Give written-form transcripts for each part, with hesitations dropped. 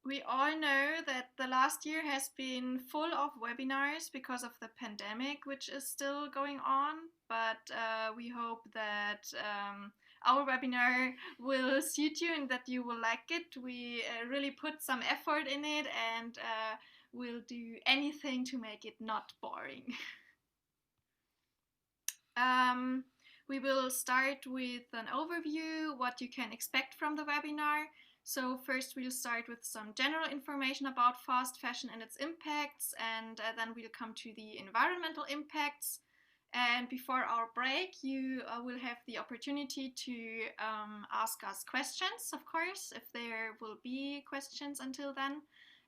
We all know that the last year has been full of webinars because of the pandemic, which is still going on. But we hope that our webinar will suit you and that you will like it. We really put some effort in it and we'll do anything to make it not boring. We will start with an overview, what you can expect from the webinar. So first we'll start with some general information about fast fashion and its impacts, and then we'll come to the environmental impacts. And before our break, you will have the opportunity to ask us questions, of course, if there will be questions until then.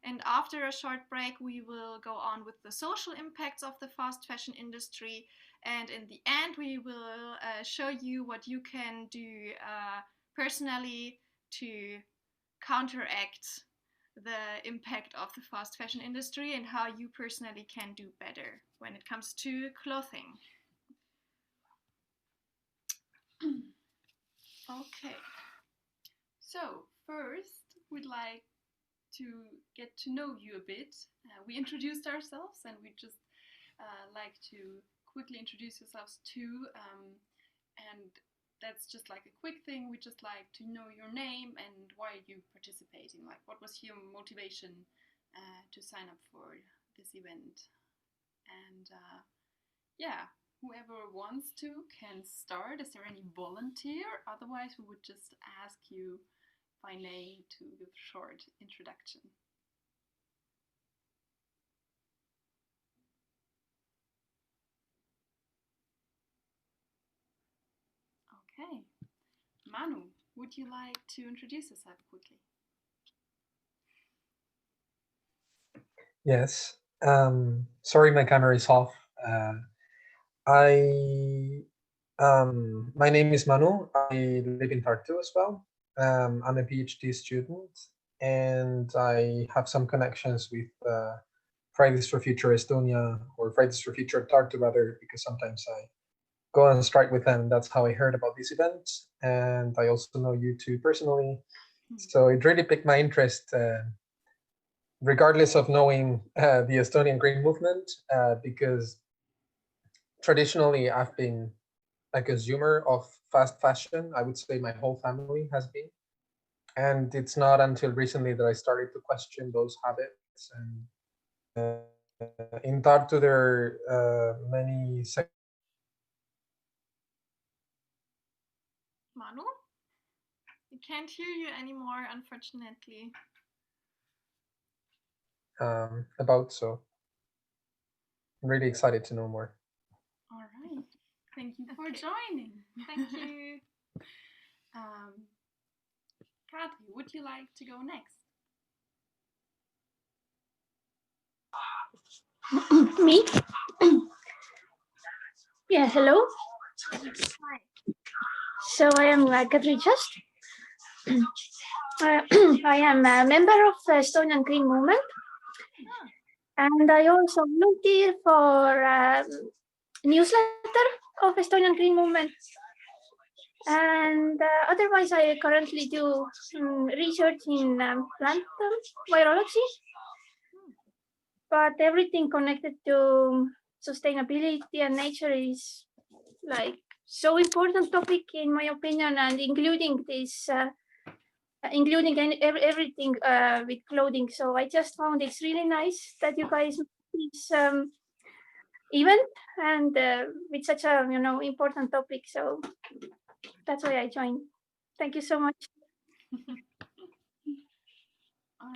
And after a short break, we will go on with the social impacts of the fast fashion industry. And in the end, we will show you what you can do personally to counteract the impact of the fast fashion industry and how you personally can do better when it comes to clothing. Okay, so first we'd like to get to know you a bit. We introduced ourselves and we just like to quickly introduce yourselves too, and that's just like a quick thing. We just like to know your name and why are you participating, like what was your motivation to sign up for this event. And yeah, whoever wants to can start. Is there any volunteer? Otherwise we would just ask you by name to give a short introduction. Okay, Manu, would you like to introduce yourself quickly? Yes. Sorry, my camera is off. My name is Manu. I live in Tartu as well. I'm a PhD student, and I have some connections with Fridays for Future Estonia, or Fridays for Future Tartu rather, because sometimes I go on strike with them. That's how I heard about this event, and I also know you two personally. So it really piqued my interest, regardless of knowing the Estonian Green Movement, because traditionally I've been a consumer of fast fashion. I would say my whole family has been. And it's not until recently that I started to question those habits. And in Tartu, there are many. Manu? We can't hear you anymore, unfortunately. About, so I'm really excited to know more. All right. Thank you for joining. Thank you. Katri, would you like to go next? Me? Yeah, hello. Hi. So I am Katri Just. I am a member of the Estonian Green Movement. And I also volunteer for newsletter of Estonian Green Movement. And otherwise, I currently do research in plant virology. But everything connected to sustainability and nature is like so important topic in my opinion, and including this, including everything with clothing. So I just found it's really nice that you guys make this event and with such a important topic. So that's why I joined. Thank you so much.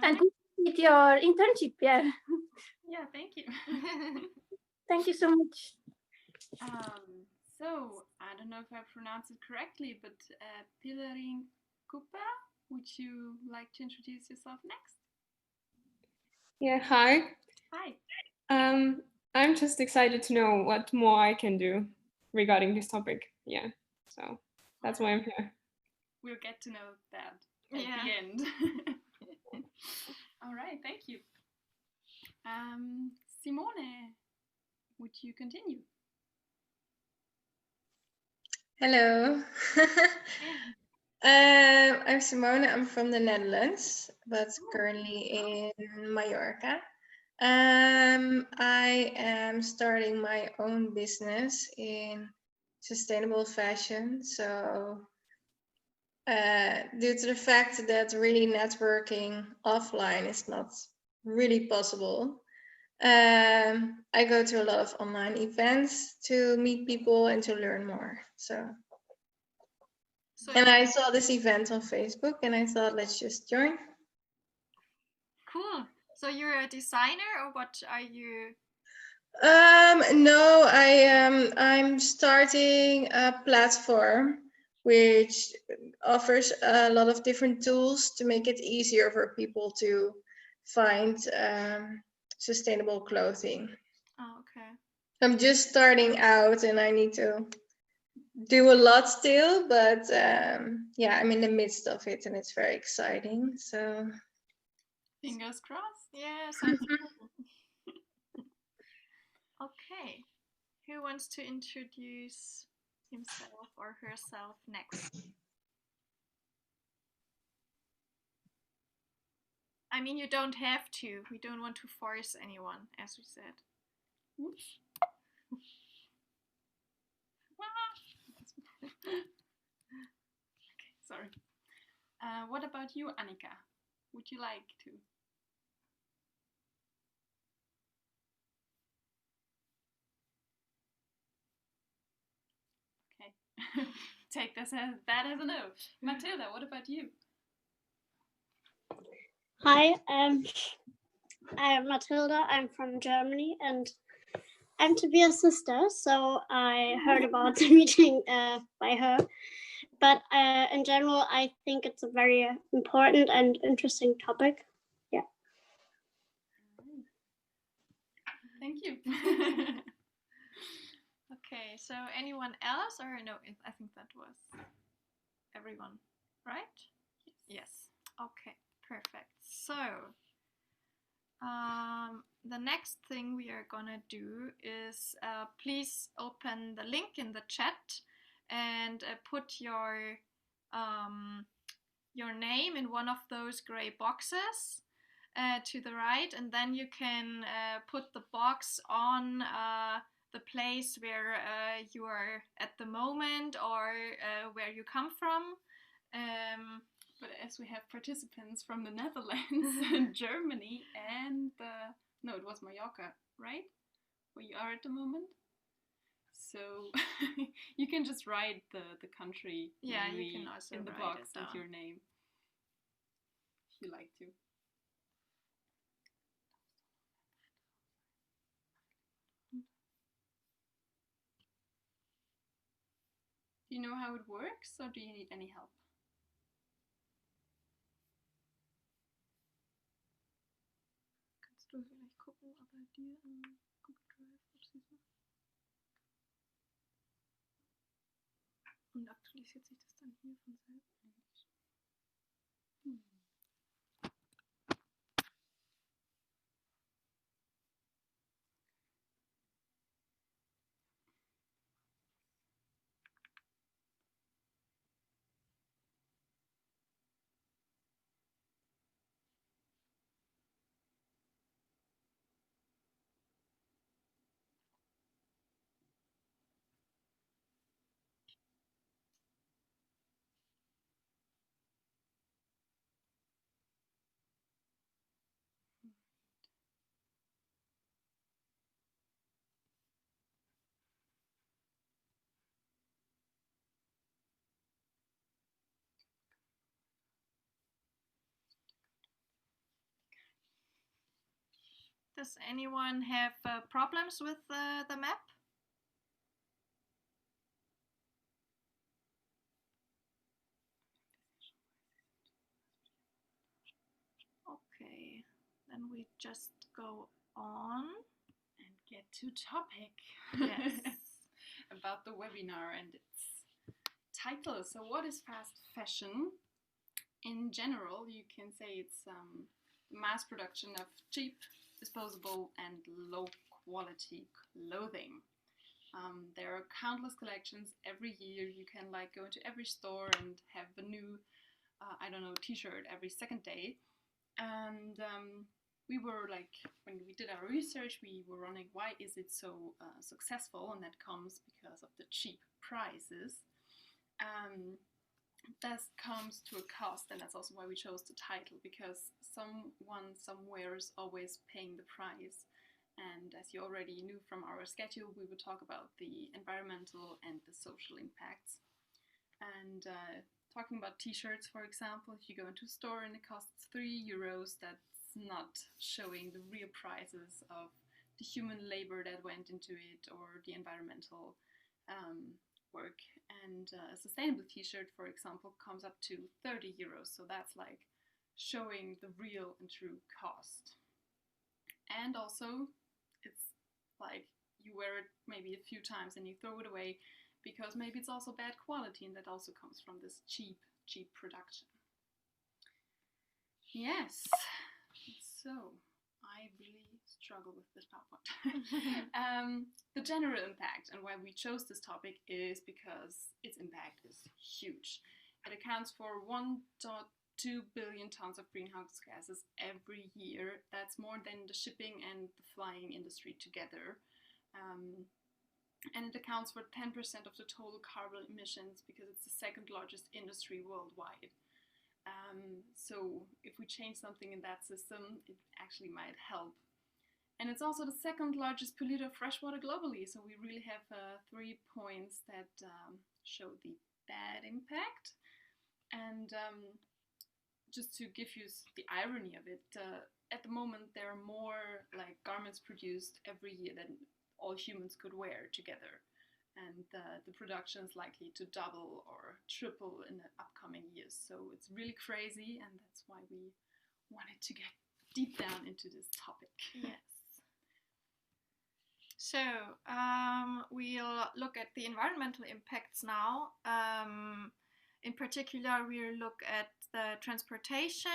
And good with your internship, yeah. Yeah, thank you. Thank you so much. So I don't know if I pronounced it correctly, but Pilarin Kupa, would you like to introduce yourself next? Yeah, hi. Hi. I'm just excited to know what more I can do regarding this topic. Yeah, so that's why I'm here. We'll get to know that at the end. All right, thank you. Simone, would you continue? Hello. I'm Simone. I'm from the Netherlands, but currently in Mallorca. I am starting my own business in sustainable fashion. So, due to the fact that really networking offline is not really possible, I go to a lot of online events to meet people and to learn more. And I saw this event on Facebook and I thought, let's just join. Cool. So you're a designer, or what are you? No, I'm starting a platform which offers a lot of different tools to make it easier for people to find sustainable clothing. Oh, okay. I'm just starting out and I need to do a lot still, but yeah, I'm in the midst of it and it's very exciting. So fingers crossed. Yeah, sounds cool. Okay. Who wants to introduce himself or herself next? I mean, you don't have to. We don't want to force anyone, as we said. Oops. Okay, sorry. What about you, Annika? Would you like to? Okay. Take this as that as a no. Matilda, what about you? Hi, I'm Matilda. I'm from Germany, and I'm Tabea's sister. So I heard about the meeting by her. But in general, I think it's a very important and interesting topic. Yeah. Thank you. Okay, so anyone else, or no? I think that was everyone, right? Yes. Okay, perfect. So the next thing we are gonna do is please open the link in the chat and put your name in one of those gray boxes to the right, and then you can put the box on the place where you are at the moment, or where you come from. But as we have participants from the Netherlands and Germany and no, it was Mallorca, right? Where you are at the moment. So you can just write the country you can also in the box with your name, if you like to. Do you know how it works, or do you need any help? Kannst du vielleicht gucken, ob er dir Google Drive, ob sie es macht? Und aktualisiert sich das dann hier von selbst? Does anyone have problems with the map? Okay, then we just go on and get to topic. Yes. About the webinar and its title. So what is fast fashion? In general, you can say it's mass production of cheap, disposable and low quality clothing. There are countless collections every year. You can like go into every store and have a new, I don't know, t-shirt every second day. And we were like, when we did our research, we were wondering why is it so successful, and that comes because of the cheap prices. That comes to a cost, and that's also why we chose the title, because someone somewhere is always paying the price. And as you already knew from our schedule, we would talk about the environmental and the social impacts. And talking about t-shirts, for example, if you go into a store and it costs €3, that's not showing the real prices of the human labor that went into it or the environmental work. And a sustainable t-shirt, for example, comes up to €30. So that's like showing the real and true cost. And also, it's like you wear it maybe a few times and you throw it away because maybe it's also bad quality, and that also comes from this cheap production. Yes, so I really struggle with this PowerPoint. The general impact, and why we chose this topic, is because its impact is huge. It accounts for 1.2 billion tons of greenhouse gases every year. That's more than the shipping and the flying industry together. And it accounts for 10% of the total carbon emissions because it's the second largest industry worldwide. So if we change something in that system, it actually might help. And it's also the second largest polluter of freshwater globally. So we really have 3 points that show the bad impact. And just to give you the irony of it, at the moment there are more like garments produced every year than all humans could wear together. And the production is likely to double or triple in the upcoming years. So it's really crazy, and that's why we wanted to get deep down into this topic. Yes. So we'll look at the environmental impacts now. In particular, we'll look at the transportation,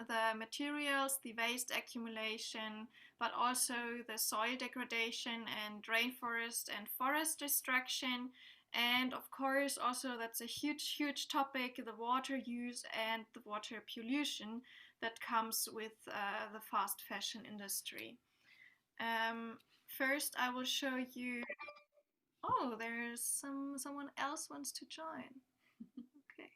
the materials, the waste accumulation, but also the soil degradation and rainforest and forest destruction. And of course, also that's a huge topic, the water use and the water pollution that comes with the fast fashion industry. First, I will show you. Oh, there's someone else wants to join. Okay.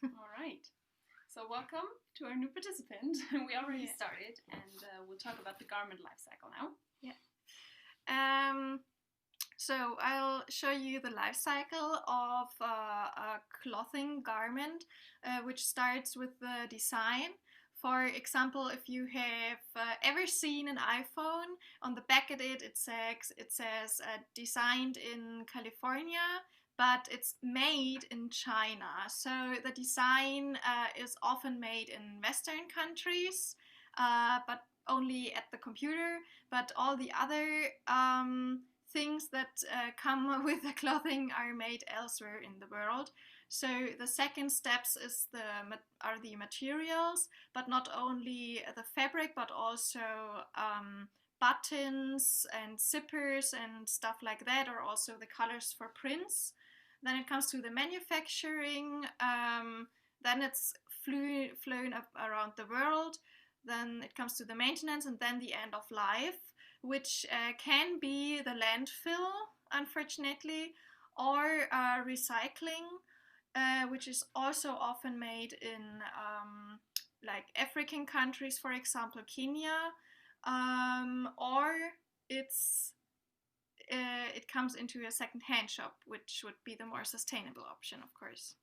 All right. So welcome to our new participant. We already started, and we'll talk about the garment life cycle now. Yeah. So I'll show you the life cycle of a clothing garment, which starts with the design. For example, if you have ever seen an iPhone, on the back of it says designed in California, but it's made in China. So the design is often made in Western countries, but only at the computer. But all the other things that come with the clothing are made elsewhere in the world. So the second steps are the materials, but not only the fabric, but also buttons and zippers and stuff like that, or also the colors for prints. Then it comes to the manufacturing, then it's flown up around the world. Then it comes to the maintenance, and then the end of life, which can be the landfill, unfortunately, or recycling, which is also often made in like African countries, for example, Kenya, or it comes into a second-hand shop, which would be the more sustainable option, of course.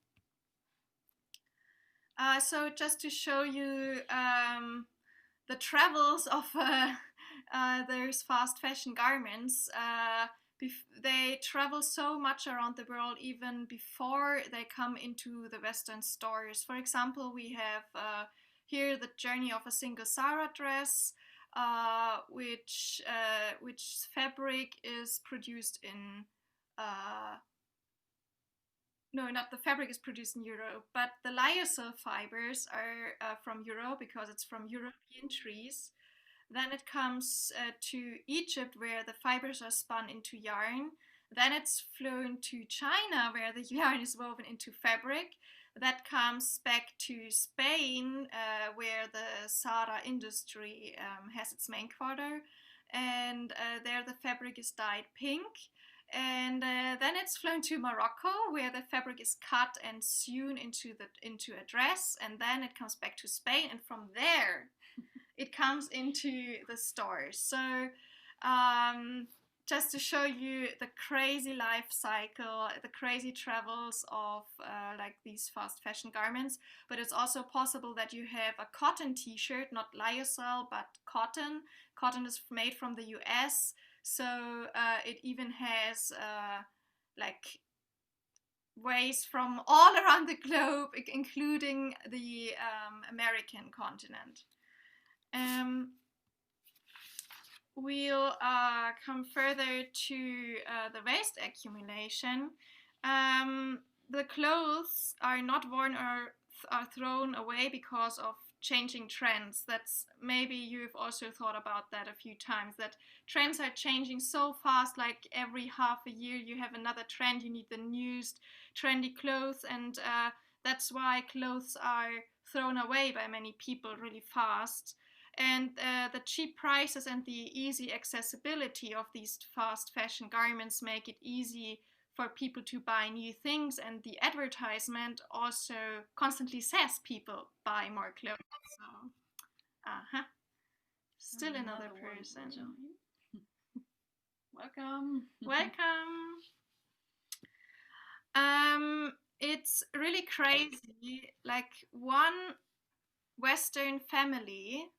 So just to show you the travels of those fast fashion garments, they travel so much around the world even before they come into the Western stores. For example, we have here the journey of a single Zara dress, which fabric is produced in no, not the fabric is produced in Europe, but the lyocell fibers are from Europe because it's from European trees. Then it comes to Egypt where the fibers are spun into yarn. Then it's flown to China where the yarn is woven into fabric. That comes back to Spain where the Sara industry has its main quarter. And there the fabric is dyed pink. And then it's flown to Morocco where the fabric is cut and sewn into a dress. And then it comes back to Spain, and from there it comes into the stores. So just to show you the crazy life cycle, the crazy travels of like these fast fashion garments. But it's also possible that you have a cotton t-shirt, not lyocell, but cotton. Cotton is made from the US. So it even has like ways from all around the globe, including the American continent. We'll come further to the waste accumulation. The clothes are not worn or are thrown away because of changing trends. That's maybe you've also thought about that a few times, that trends are changing so fast, like every half a year you have another trend, you need the newest trendy clothes, and that's why clothes are thrown away by many people really fast. And the cheap prices and the easy accessibility of these fast fashion garments make it easy for people to buy new things, and the advertisement also constantly says people buy more clothes. So, still another person. Welcome. Welcome. It's really crazy. Like one Western family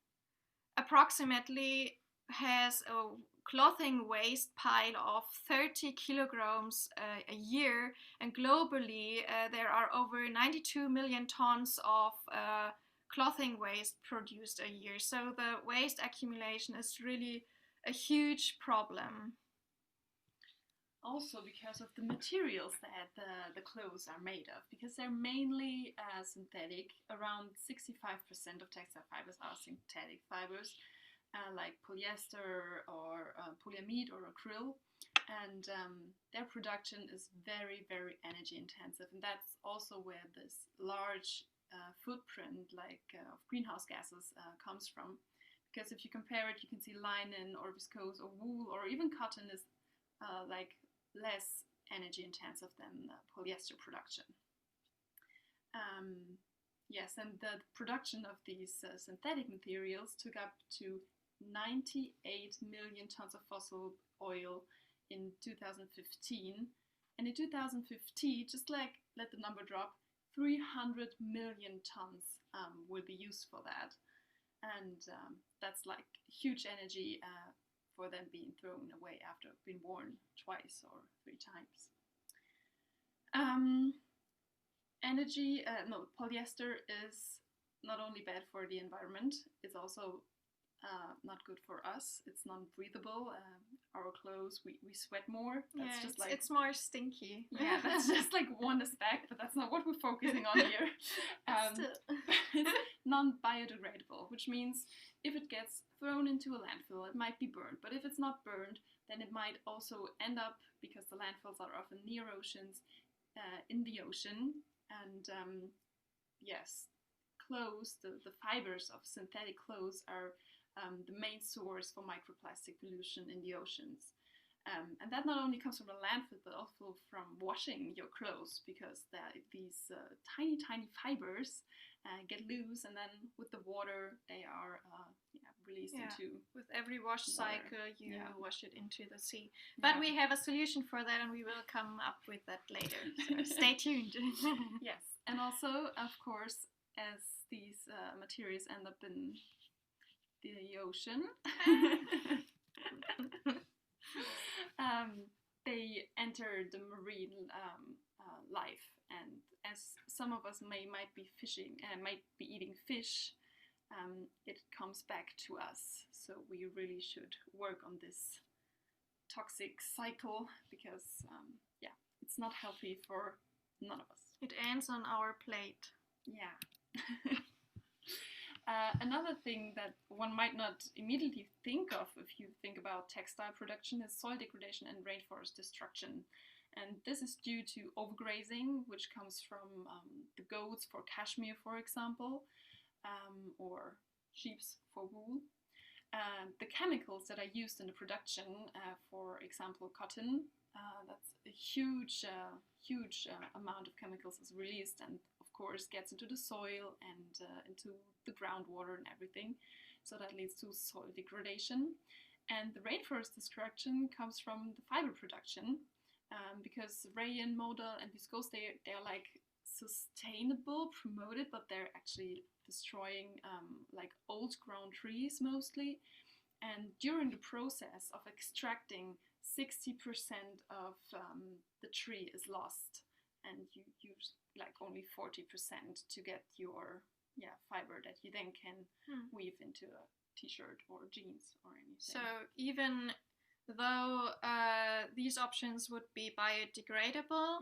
approximately has a clothing waste pile of 30 kilograms a year, and globally there are over 92 million tons of clothing waste produced a year. So the waste accumulation is really a huge problem. Also because of the materials that the clothes are made of, because they're mainly synthetic. Around 65% of textile fibers are synthetic fibers, like polyester or polyamide or acryl, and their production is very, very energy intensive, and that's also where this large footprint of greenhouse gases comes from. Because if you compare it, you can see linen or viscose or wool or even cotton is less energy intensive than polyester production. Yes, and the production of these synthetic materials took up to 98 million tons of fossil oil in 2015. And in 2050, just like let the number drop, 300 million tons will be used for that. And that's like huge energy for them being thrown away after being worn twice or 3 times. Polyester is not only bad for the environment, it's also not good for us. It's non-breathable. Our clothes, we sweat more. That's just like it's more stinky. Yeah, that's just like one aspect, but that's not what we're focusing on here. It's non-biodegradable, which means if it gets thrown into a landfill, it might be burned. But if it's not burned, then it might also end up, because the landfills are often near oceans, in the ocean. And yes, clothes, the fibers of synthetic clothes are the main source for microplastic pollution in the oceans. And that not only comes from the landfill, but also from washing your clothes, because these tiny, tiny fibers get loose, and then with the water, they are released into. With every wash water. cycle, you wash it into the sea. But we have a solution for that, and we will come up with that later. So stay tuned. Yes, and also, of course, as these materials end up in the ocean, they enter the marine life, and as some of us might be fishing and might be eating fish, it comes back to us. So we really should work on this toxic cycle, because it's not healthy for None of us. It ends on our plate. Yeah. Another thing that one might not immediately think of if you think about textile production is soil degradation and rainforest destruction. And this is due to overgrazing, which comes from the goats for cashmere, for example, or sheep for wool. The chemicals that are used in the production, for example, cotton, that's a huge amount of chemicals is released and of course gets into the soil and into the groundwater and everything. So that leads to soil degradation. And the rainforest destruction comes from the fiber production, because rayon, modal, and viscose, they're like sustainable, promoted, but they're actually destroying like old grown trees mostly. And during the process of extracting, 60% of the tree is lost, and you use like only 40% to get your fiber that you then can weave into a t-shirt or jeans or anything. So even though these options would be biodegradable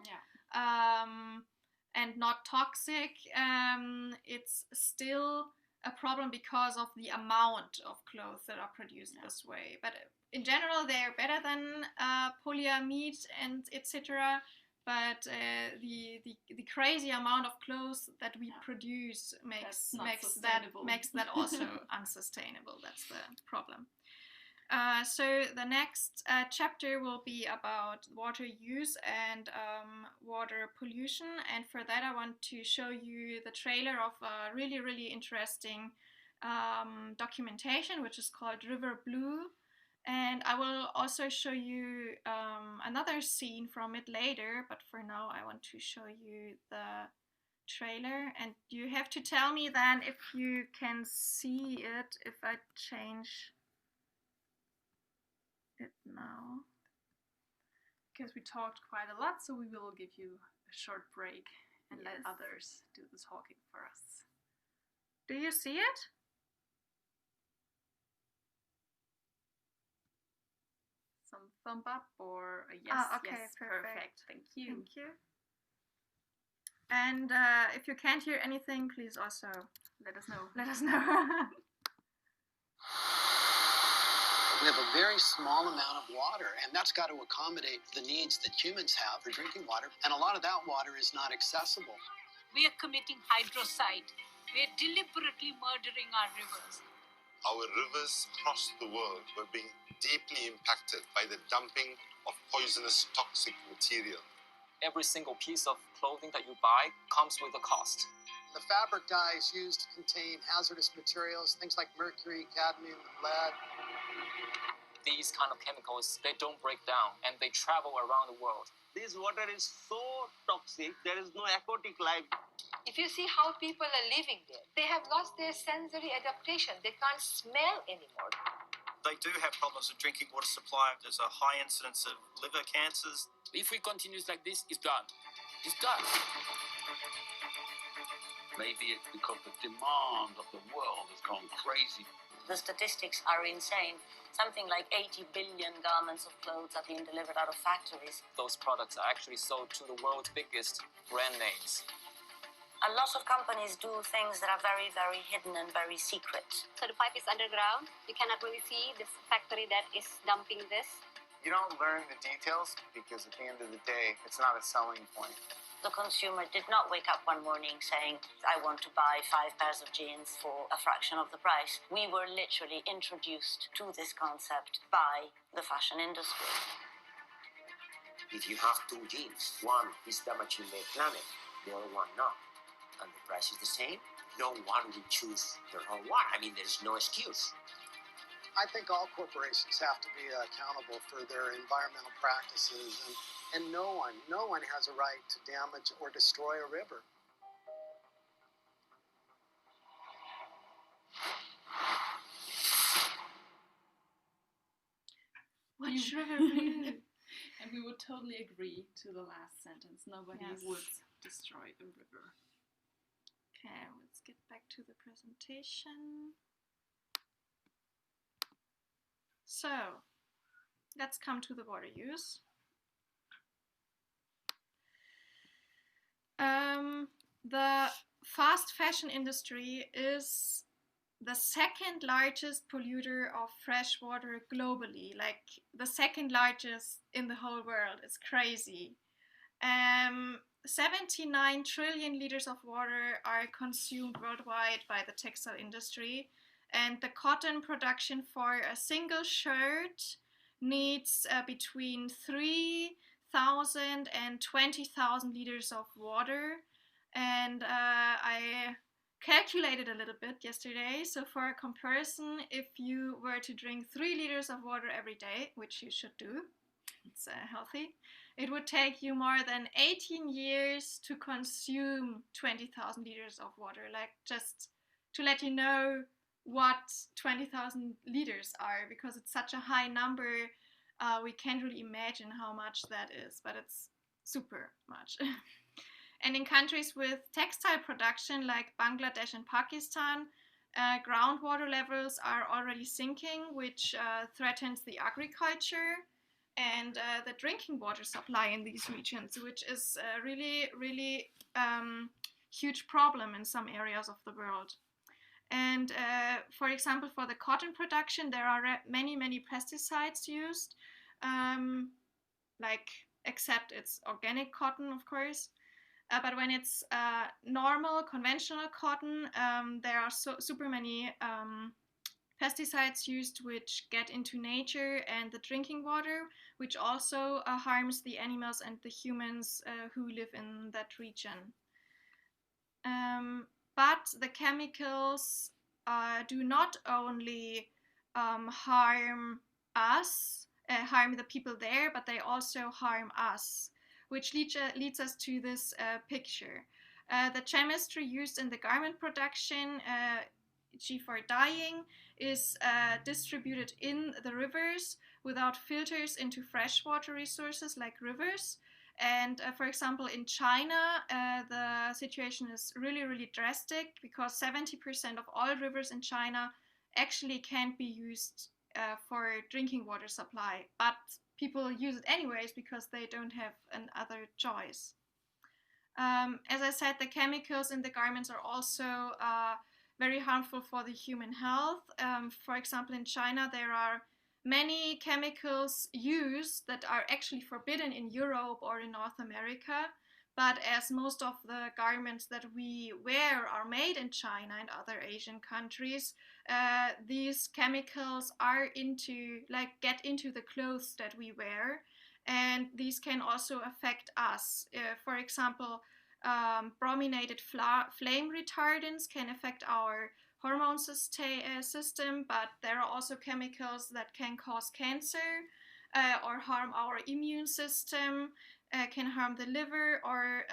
and not toxic, it's still a problem because of the amount of clothes that are produced this way. But in general, they're better than polyamide and etc. But the crazy amount of clothes that we produce makes that also unsustainable. That's the problem. So the next chapter will be about water use and water pollution, and for that I want to show you the trailer of a really, really interesting documentation which is called River Blue, and I will also show you another scene from it later, but for now I want to show you the trailer, and you have to tell me then if you can see it if I change it now, because we talked quite a lot, so we will give you a short break and let others do the talking for us. Do you see it? Some thumb up or a yes? Okay, yes, perfect. Thank you. Thank you. And if you can't hear anything, please also let us know. Let us know. We have a very small amount of water, and that's got to accommodate the needs that humans have for drinking water, and a lot of that water is not accessible. We are committing hydrocide. We are deliberately murdering our rivers. Our rivers across the world were being deeply impacted by the dumping of poisonous toxic material. Every single piece of clothing that you buy comes with a cost. The fabric dyes used contain hazardous materials, things like mercury, cadmium, and lead. These kind of chemicals, they don't break down and they travel around the world. This water is so toxic, there is no aquatic life. If you see how people are living there, they have lost their sensory adaptation. They can't smell anymore. They do have problems with drinking water supply. There's a high incidence of liver cancers. If we continue like this, it's done. It's done. Maybe it's because the demand of the world has gone crazy. The statistics are insane. Something like 80 billion garments of clothes are being delivered out of factories. Those products are actually sold to the world's biggest brand names. A lot of companies do things that are very, very hidden and very secret. So the pipe is underground. You cannot really see this factory that is dumping this. You don't learn the details because at the end of the day, it's not a selling point. The consumer did not wake up one morning saying, I want to buy 5 pairs of jeans for a fraction of the price. We were literally introduced to this concept by the fashion industry. If you have 2 jeans, one is damaging the planet, the other one not, and the price is the same, no one will choose the wrong one. I mean, there's no excuse. I think all corporations have to be accountable for their environmental practices, and no one has a right to damage or destroy a river. Which river blue? And we would totally agree to the last sentence. Nobody would destroy a river. Okay, let's get back to the presentation. So, let's come to the water use. The fast fashion industry is the second largest polluter of fresh water globally, like the second largest in the whole world. It's crazy. 79 trillion liters of water are consumed worldwide by the textile industry, and the cotton production for a single shirt needs between 3,000 and 20,000 liters of water. And I calculated a little bit yesterday. So for a comparison, if you were to drink 3 liters of water every day, which you should do, it's healthy, it would take you more than 18 years to consume 20,000 liters of water. Like, just to let you know what 20,000 liters are, because it's such a high number, we can't really imagine how much that is, but it's super much. And in countries with textile production like Bangladesh and Pakistan, groundwater levels are already sinking, which threatens the agriculture and the drinking water supply in these regions, which is a really, really huge problem in some areas of the world. And for example, for the cotton production, there are many, many pesticides used, like, except it's organic cotton, of course. But when it's normal, conventional cotton, there are super many pesticides used which get into nature and the drinking water, which also harms the animals and the humans who live in that region. But the chemicals do not only harm us, harm the people there, but they also harm us, which leads us to this picture. The chemistry used in the garment production, for dyeing, is distributed in the rivers without filters into freshwater resources like rivers. And for example, in China, the situation is really, really drastic, because 70% of all rivers in China actually can't be used for drinking water supply, but people use it anyways because they don't have another choice. As I said, the chemicals in the garments are also very harmful for the human health. For example, in China, there are many chemicals used that are actually forbidden in Europe or in North America. But as most of the garments that we wear are made in China and other Asian countries, these chemicals are get into the clothes that we wear, and these can also affect us. For example, brominated flame retardants can affect our hormone system, but there are also chemicals that can cause cancer or harm our immune system, can harm the liver, or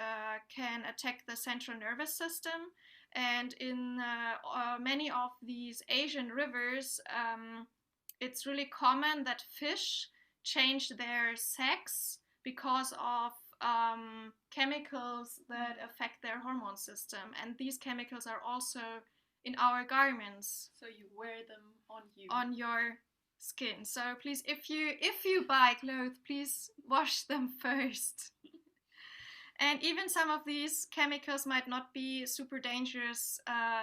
can attack the central nervous system. And in many of these Asian rivers, it's really common that fish change their sex because of chemicals that affect their hormone system. And these chemicals are also in our garments. So you wear them on you. On your skin. So please, if you buy clothes, please wash them first. And even some of these chemicals might not be super dangerous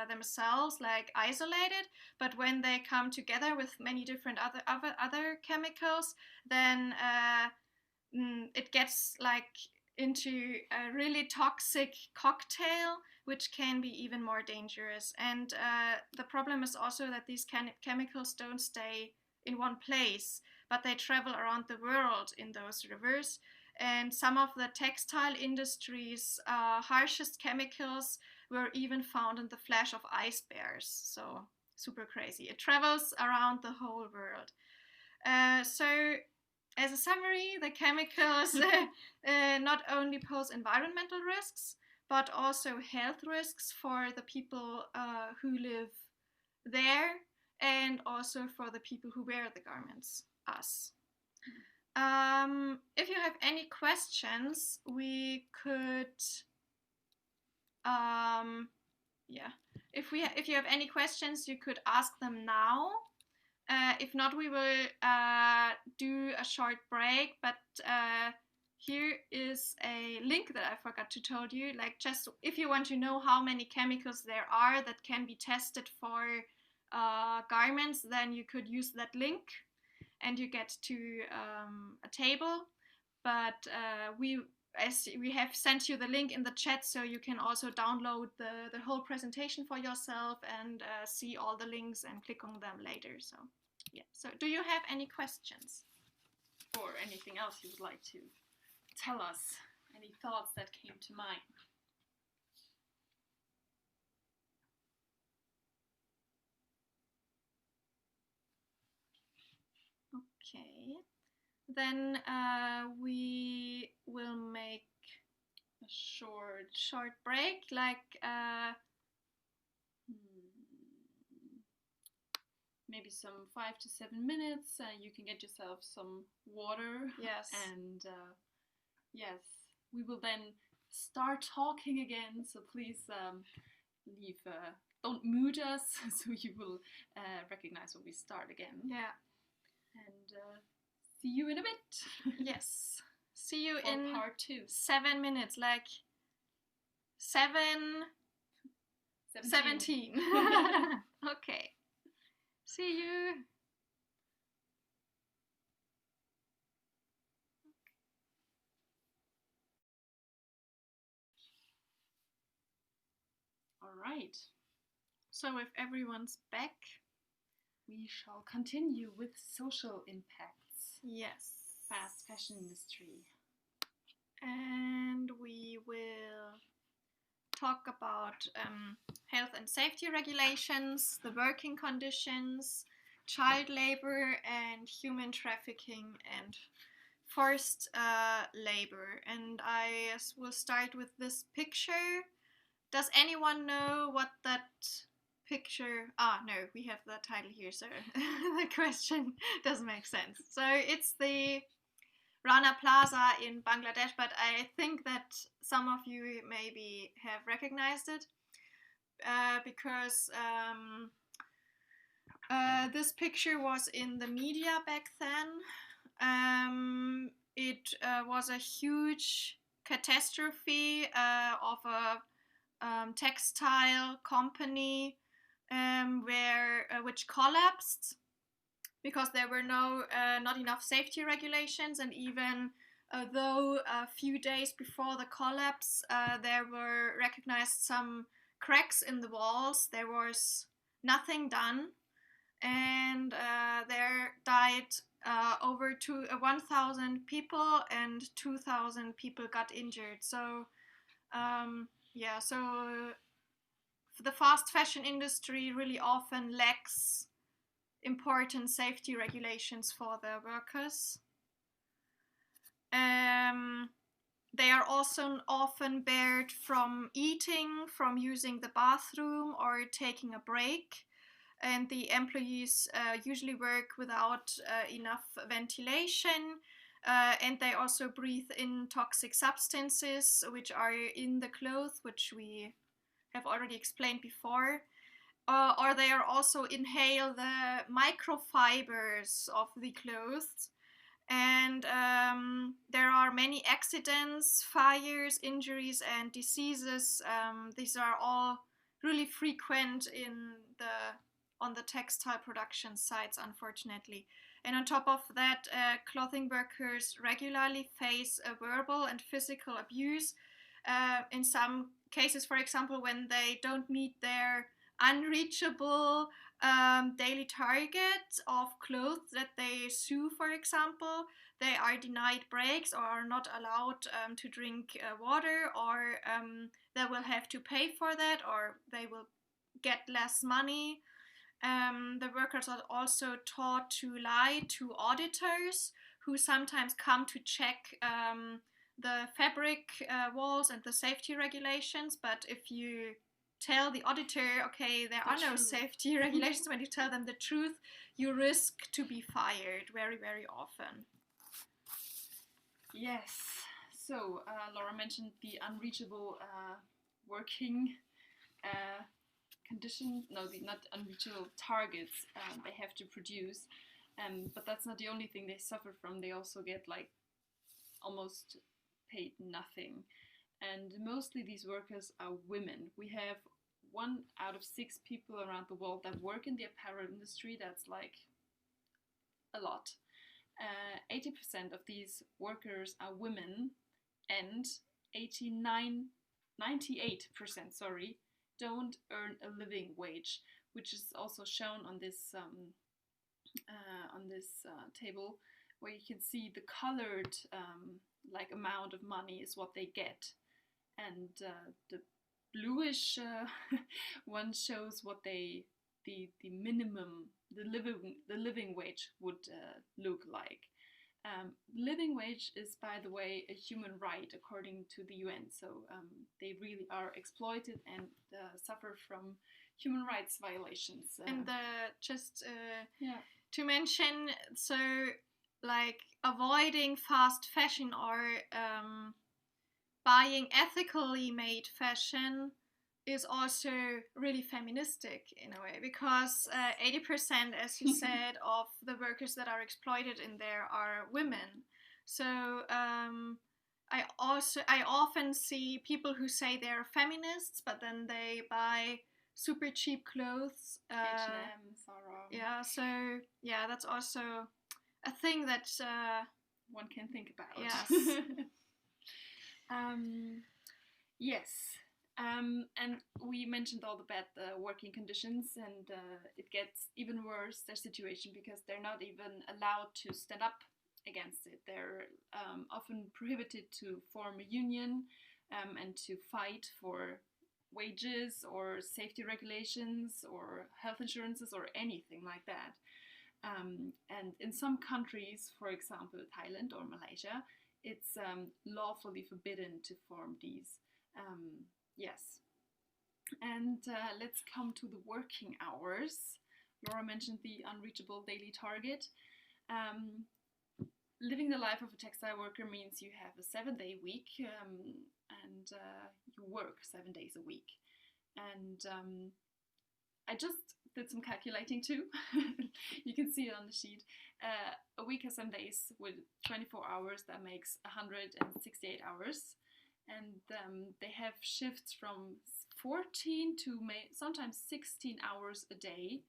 themselves, like isolated, but when they come together with many different other chemicals, then it gets like into a really toxic cocktail, which can be even more dangerous. And the problem is also that these chemicals don't stay in one place, but they travel around the world in those rivers. And some of the textile industry's harshest chemicals were even found in the flesh of ice bears. So super crazy. It travels around the whole world. So as a summary, the chemicals not only pose environmental risks, but also health risks for the people who live there, and also for the people who wear the garments, us. If you have any questions, we could, if you have any questions, you could ask them now. If not, we will do a short break, but here is a link that I forgot to tell you. Like, just if you want to know how many chemicals there are that can be tested for garments, then you could use that link and you get to a table. But we have sent you the link in the chat, so you can also download the whole presentation for yourself and see all the links and click on them later. So yeah. So do you have any questions? Or anything else you would like to tell us? Any thoughts that came to mind? Okay. Then we will make a short break, like maybe some 5 to 7 minutes. You can get yourself some water. Yes. And yes, we will then start talking again. So please leave. Don't mute us, so you will recognize when we start again. Yeah. And see you in a bit. Yes. See you for in part 2. 7 minutes, like 17. Okay. See you. All right. So if everyone's back, we shall continue with social impacts. Yes. Fast fashion industry. And we will talk about health and safety regulations, the working conditions, child labor, and human trafficking and forced labor. And I will start with this picture. Does anyone know what that picture? No, we have the title here, so the question doesn't make sense. So it's the Rana Plaza in Bangladesh, but I think that some of you maybe have recognized it because this picture was in the media back then. It was a huge catastrophe of a textile company which collapsed because there were not enough safety regulations, and even though a few days before the collapse there were recognized some cracks in the walls, there was nothing done, and there died over 1,000 people and 2,000 people got injured. So yeah, so the fast fashion industry really often lacks important safety regulations for their workers. They are also often barred from eating, from using the bathroom or taking a break, and the employees usually work without enough ventilation, and they also breathe in toxic substances which are in the clothes, which we have already explained before. Or they are also inhale the microfibers of the clothes, and there are many accidents, fires, injuries, and diseases. These are all really frequent on the textile production sites, unfortunately. And on top of that, clothing workers regularly face verbal and physical abuse. In some cases, for example, when they don't meet their unreachable daily target of clothes that they sew, for example, they are denied breaks or are not allowed to drink water, or they will have to pay for that, or they will get less money. The workers are also taught to lie to auditors who sometimes come to check the fabric walls and the safety regulations, but if you tell the auditor, okay, there are no safety regulations, when you tell them the truth, you risk to be fired very, very often. Yes, so Laura mentioned the unreachable working condition, not unreachable targets they have to produce, but that's not the only thing they suffer from. They also get like almost paid nothing. And mostly these workers are women. We have 1 out of 6 people around the world that work in the apparel industry. That's like a lot. 80% of these workers are women, and 98% don't earn a living wage, which is also shown on this table, where you can see the colored like amount of money is what they get, and the bluish one shows what the minimum, the living wage would look like. Living wage is, by the way, a human right according to the UN. So they really are exploited and suffer from human rights violations. And to mention, so like avoiding fast fashion or buying ethically made fashion is also really feministic in a way, because 80%, as you said, of the workers that are exploited in there are women. So I often see people who say they're feminists, but then they buy super cheap clothes. H&M, Zara. Yeah, so yeah, that's also a thing that one can think about. Yes. Yes. And we mentioned all the bad working conditions, and it gets even worse, their situation, because they're not even allowed to stand up against it. They're often prohibited to form a union and to fight for wages or safety regulations or health insurances or anything like that. And in some countries, for example, Thailand or Malaysia, it's lawfully forbidden to form these. Yes. And let's come to the working hours. Laura mentioned the unreachable daily target. Living the life of a textile worker means you have a 7-day week and you work 7 days a week. And I just did some calculating too. You can see it on the sheet. A week has 7 days with 24 hours. That makes 168 hours. And they have shifts from 14 to sometimes 16 hours a day.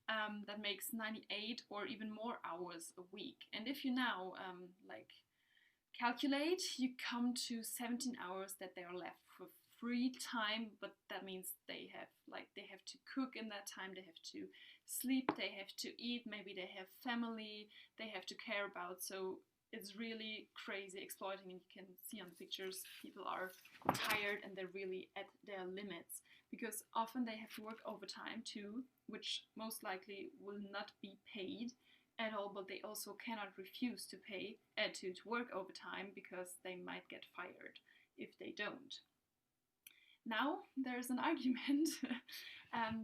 That makes 98 or even more hours a week. And if you now like calculate, you come to 17 hours that they are left for free time, but that means they have to cook in that time, they have to sleep, they have to eat, maybe they have family they have to care about. So it's really crazy exploiting, and you can see on the pictures people are tired and they're really at their limits, because often they have to work overtime too, which most likely will not be paid at all, but they also cannot refuse to pay to work overtime because they might get fired if they don't. Now there's an argument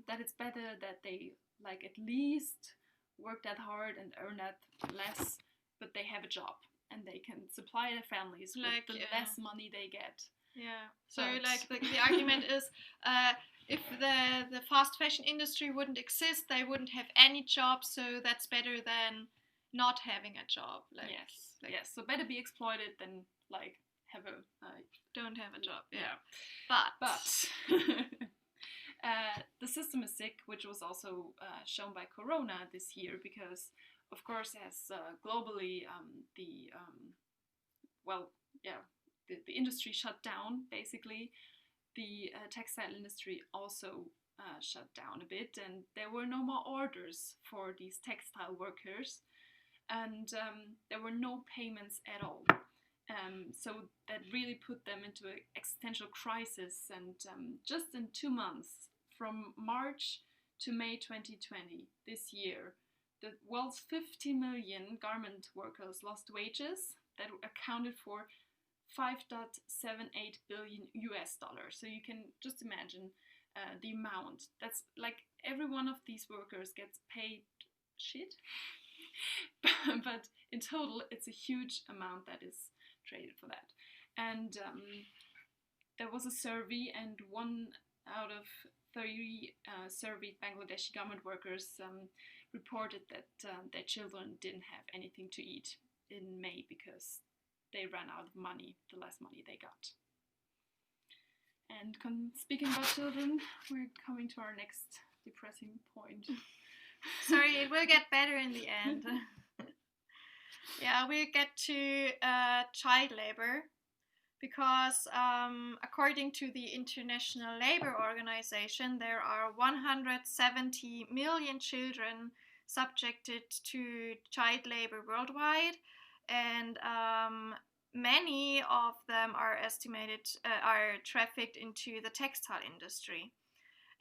that it's better that they like at least work that hard and earn that less, but they have a job and they can supply their families with the less money they get. Yeah. So like the argument is if the fast fashion industry wouldn't exist, they wouldn't have any job, so that's better than not having a job. Like, yes. So better be exploited than like have a don't have a job. Yeah. But the system is sick, which was also shown by Corona this year, because of course as globally the industry shut down, basically the textile industry also shut down a bit, and there were no more orders for these textile workers, and there were no payments at all. So that really put them into an existential crisis, and just in 2 months, from March to May 2020, this year, the world's 50 million garment workers lost wages that accounted for $5.78 billion US. So you can just imagine the amount. That's like every one of these workers gets paid shit. But in total, it's a huge amount that is traded for that. And there was a survey, and 1 out of 30 surveyed Bangladeshi garment workers reported that their children didn't have anything to eat in May because they ran out of money, the less money they got. And speaking about children, we're coming to our next depressing point. Sorry, it will get better in the end. Yeah, we get to child labor because according to the International Labour Organization, there are 170 million children subjected to child labor worldwide, and many of them are estimated are trafficked into the textile industry.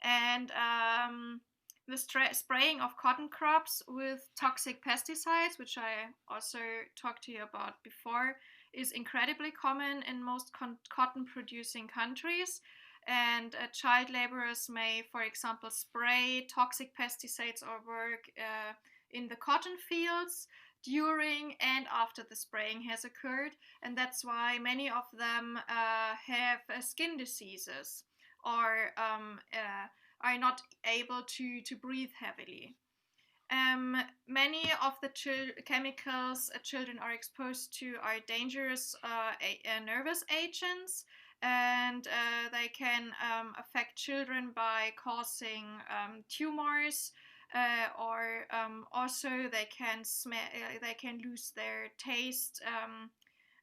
And the spraying of cotton crops with toxic pesticides, which I also talked to you about before, is incredibly common in most cotton producing countries. And child laborers may, for example, spray toxic pesticides or work in the cotton fields during and after the spraying has occurred. And that's why many of them have skin diseases or are not able to breathe heavily. Many of the chemicals children are exposed to are dangerous nervous agents, and they can affect children by causing tumors, or also they can lose their taste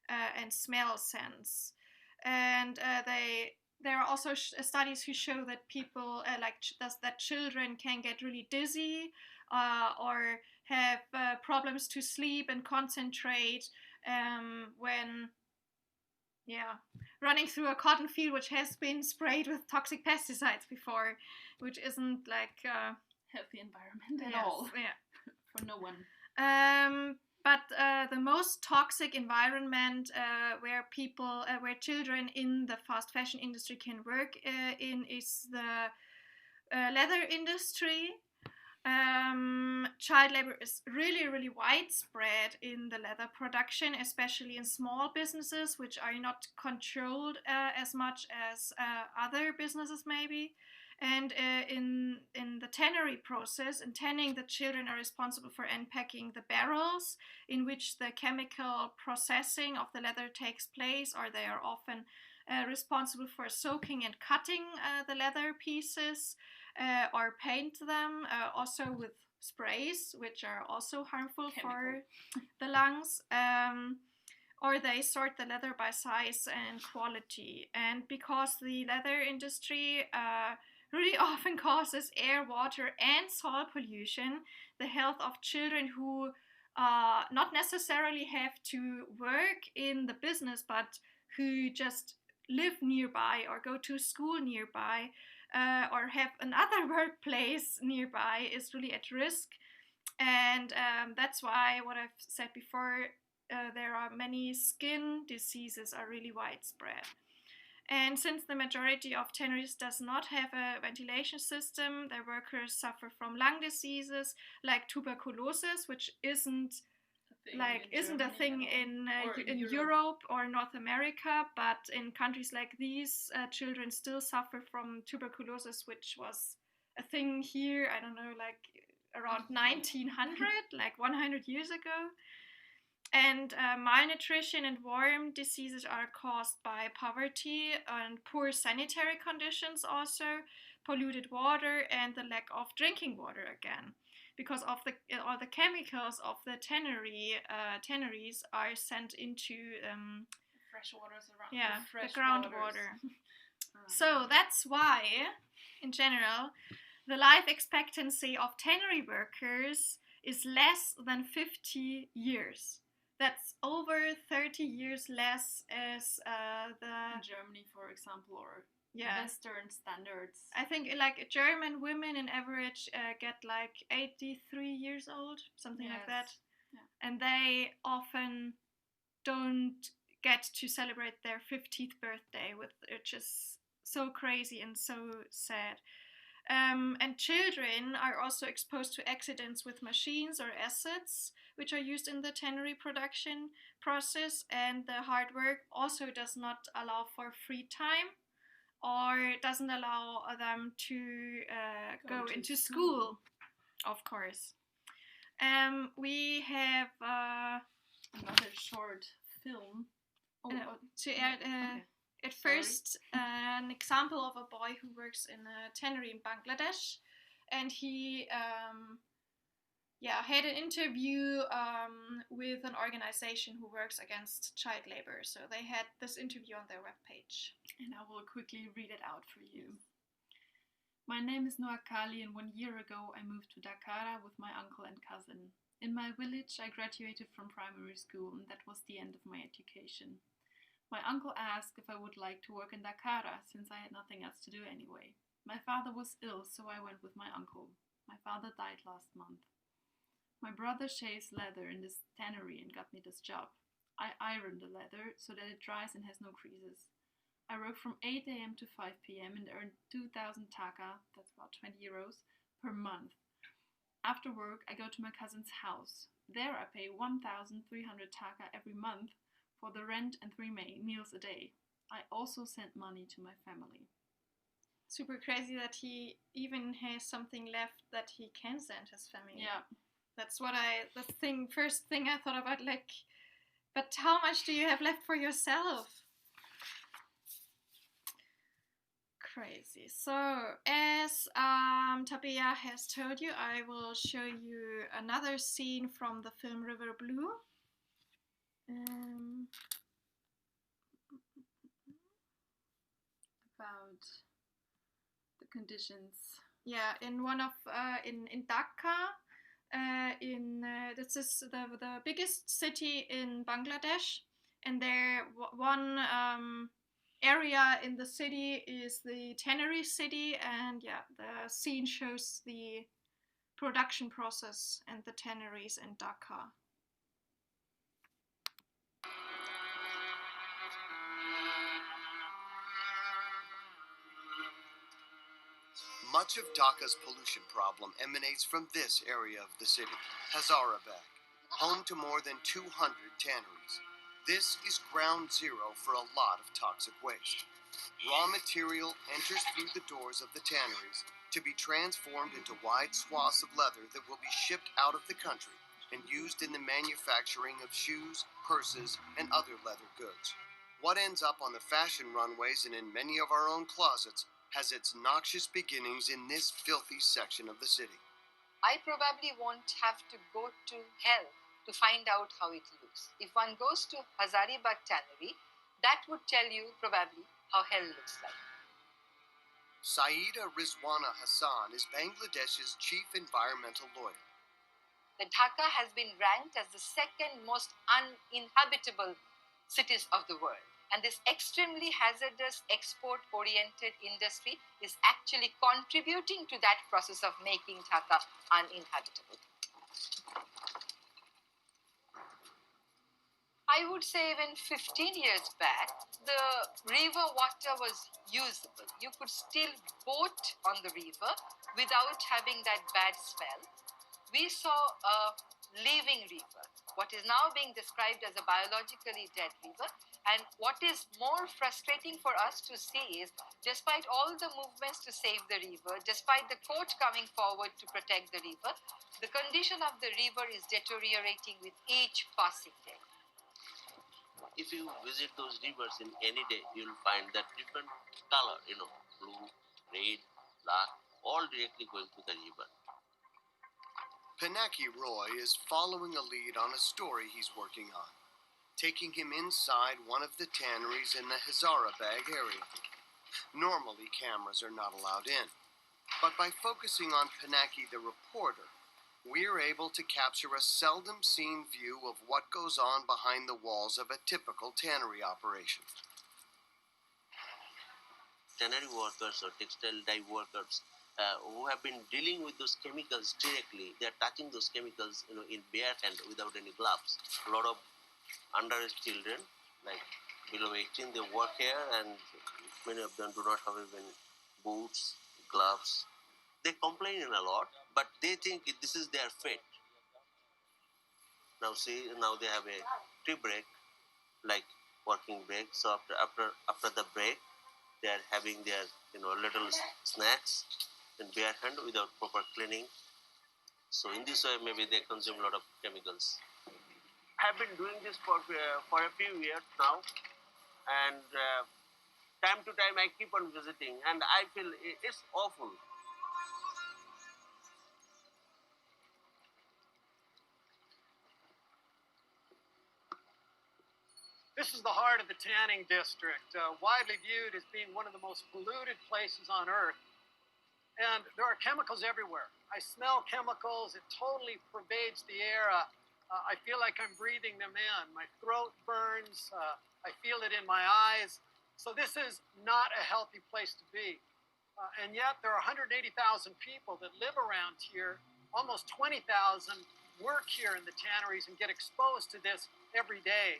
and smell sense, and there are also studies who show that people that children can get really dizzy or have problems to sleep and concentrate when running through a cotton field which has been sprayed with toxic pesticides before, which isn't like a healthy environment at all. Yeah. For no one. But the most toxic environment where children in the fast fashion industry can work in is the leather industry. Child labor is really, really widespread in the leather production, especially in small businesses, which are not controlled as much as other businesses maybe. And in the tannery process, in tanning, the children are responsible for unpacking the barrels in which the chemical processing of the leather takes place, or they are often responsible for soaking and cutting the leather pieces or paint them, also with sprays, which are also harmful for the lungs. Or they sort the leather by size and quality. And because the leather industry really often causes air, water, and soil pollution, the health of children who not necessarily have to work in the business, but who just live nearby or go to school nearby or have another workplace nearby is really at risk. And that's why, what I've said before, there are many skin diseases are really widespread. And since the majority of tanneries does not have a ventilation system, their workers suffer from lung diseases like tuberculosis, which isn't a thing in Europe or North America, but in countries like these, children still suffer from tuberculosis, which was a thing here, I don't know, like around 1900, like 100 years ago. And malnutrition and worm diseases are caused by poverty and poor sanitary conditions, also polluted water, and the lack of drinking water again, because of all the chemicals of the tanneries are sent into fresh waters around. Yeah, the groundwater. So that's why, in general, the life expectancy of tannery workers is less than 50 years. That's over 30 years less as in Germany, for example, or Western standards. I think like German women in average get like 83 years old, something like that. Yeah. And they often don't get to celebrate their 50th birthday, which is so crazy and so sad. And children are also exposed to accidents with machines or acids, which are used in the tannery production process, and the hard work also does not allow for free time or doesn't allow them to go into school, of course. We have another short film To add, at first, an example of a boy who works in a tannery in Bangladesh, and he had an interview with an organization who works against child labor. So they had this interview on their webpage. And I will quickly read it out for you. My name is Noah Kali, and 1 year ago I moved to Dhaka with my uncle and cousin. In my village, I graduated from primary school, and that was the end of my education. My uncle asked if I would like to work in Dhaka, since I had nothing else to do anyway. My father was ill, so I went with my uncle. My father died last month. My brother shaves leather in this tannery and got me this job. I iron the leather so that it dries and has no creases. I work from 8 a.m. to 5 p.m. and earn 2,000 taka, that's about 20 euros, per month. After work, I go to my cousin's house. There I pay 1,300 taka every month for the rent and 3 meals a day. I also send money to my family. Super crazy that he even has something left that he can send his family. Yeah. That's what first thing I thought about, like, but how much do you have left for yourself? Crazy. So, as Tabea has told you, I will show you another scene from the film River Blue. About the conditions. Yeah, in one of in Dhaka. This is the biggest city in Bangladesh, and there one area in the city is the tannery city, and the scene shows the production process and the tanneries in Dhaka. Much of Dhaka's pollution problem emanates from this area of the city, Hazarabad, home to more than 200 tanneries. This is ground zero for a lot of toxic waste. Raw material enters through the doors of the tanneries to be transformed into wide swaths of leather that will be shipped out of the country and used in the manufacturing of shoes, purses, and other leather goods. What ends up on the fashion runways and in many of our own closets has its noxious beginnings in this filthy section of the city. I probably won't have to go to hell to find out how it looks. If one goes to Hazaribagh Tannery, that would tell you probably how hell looks like. Saeeda Rizwana Hassan is Bangladesh's chief environmental lawyer. The Dhaka has been ranked as the second most uninhabitable cities of the world. And this extremely hazardous export-oriented industry is actually contributing to that process of making Dhaka uninhabitable. I would say even 15 years back, the river water was usable. You could still boat on the river without having that bad smell. We saw a living river, what is now being described as a biologically dead river. And what is more frustrating for us to see is, despite all the movements to save the river, despite the court coming forward to protect the river, the condition of the river is deteriorating with each passing day. If you visit those rivers in any day, you'll find that different color, blue, red, black, all directly going to the river. Pinaki Roy is following a lead on a story he's working on, taking him inside one of the tanneries in the Hazarabad area. Normally, cameras are not allowed in, but by focusing on Pinaki the reporter, we're able to capture a seldom-seen view of what goes on behind the walls of a typical tannery operation. Tannery workers or textile dye workers who have been dealing with those chemicals directly, they're touching those chemicals in bare hand without any gloves. A lot of underage children, like below 18, they work here, and many of them do not have even boots, gloves. They complain a lot, but they think this is their fate. Now they have a tea break, like working break. So after the break, they are having their little snacks in bare hand without proper cleaning. So in this way, maybe they consume a lot of chemicals. I've been doing this for a few years now, and time to time I keep on visiting, and I feel it's awful. This is the heart of the tanning district, widely viewed as being one of the most polluted places on Earth. And there are chemicals everywhere. I smell chemicals. It totally pervades the air. I feel like I'm breathing them in. My throat burns. I feel it in my eyes. So this is not a healthy place to be. And yet there are 180,000 people that live around here. Almost 20,000 work here in the tanneries and get exposed to this every day.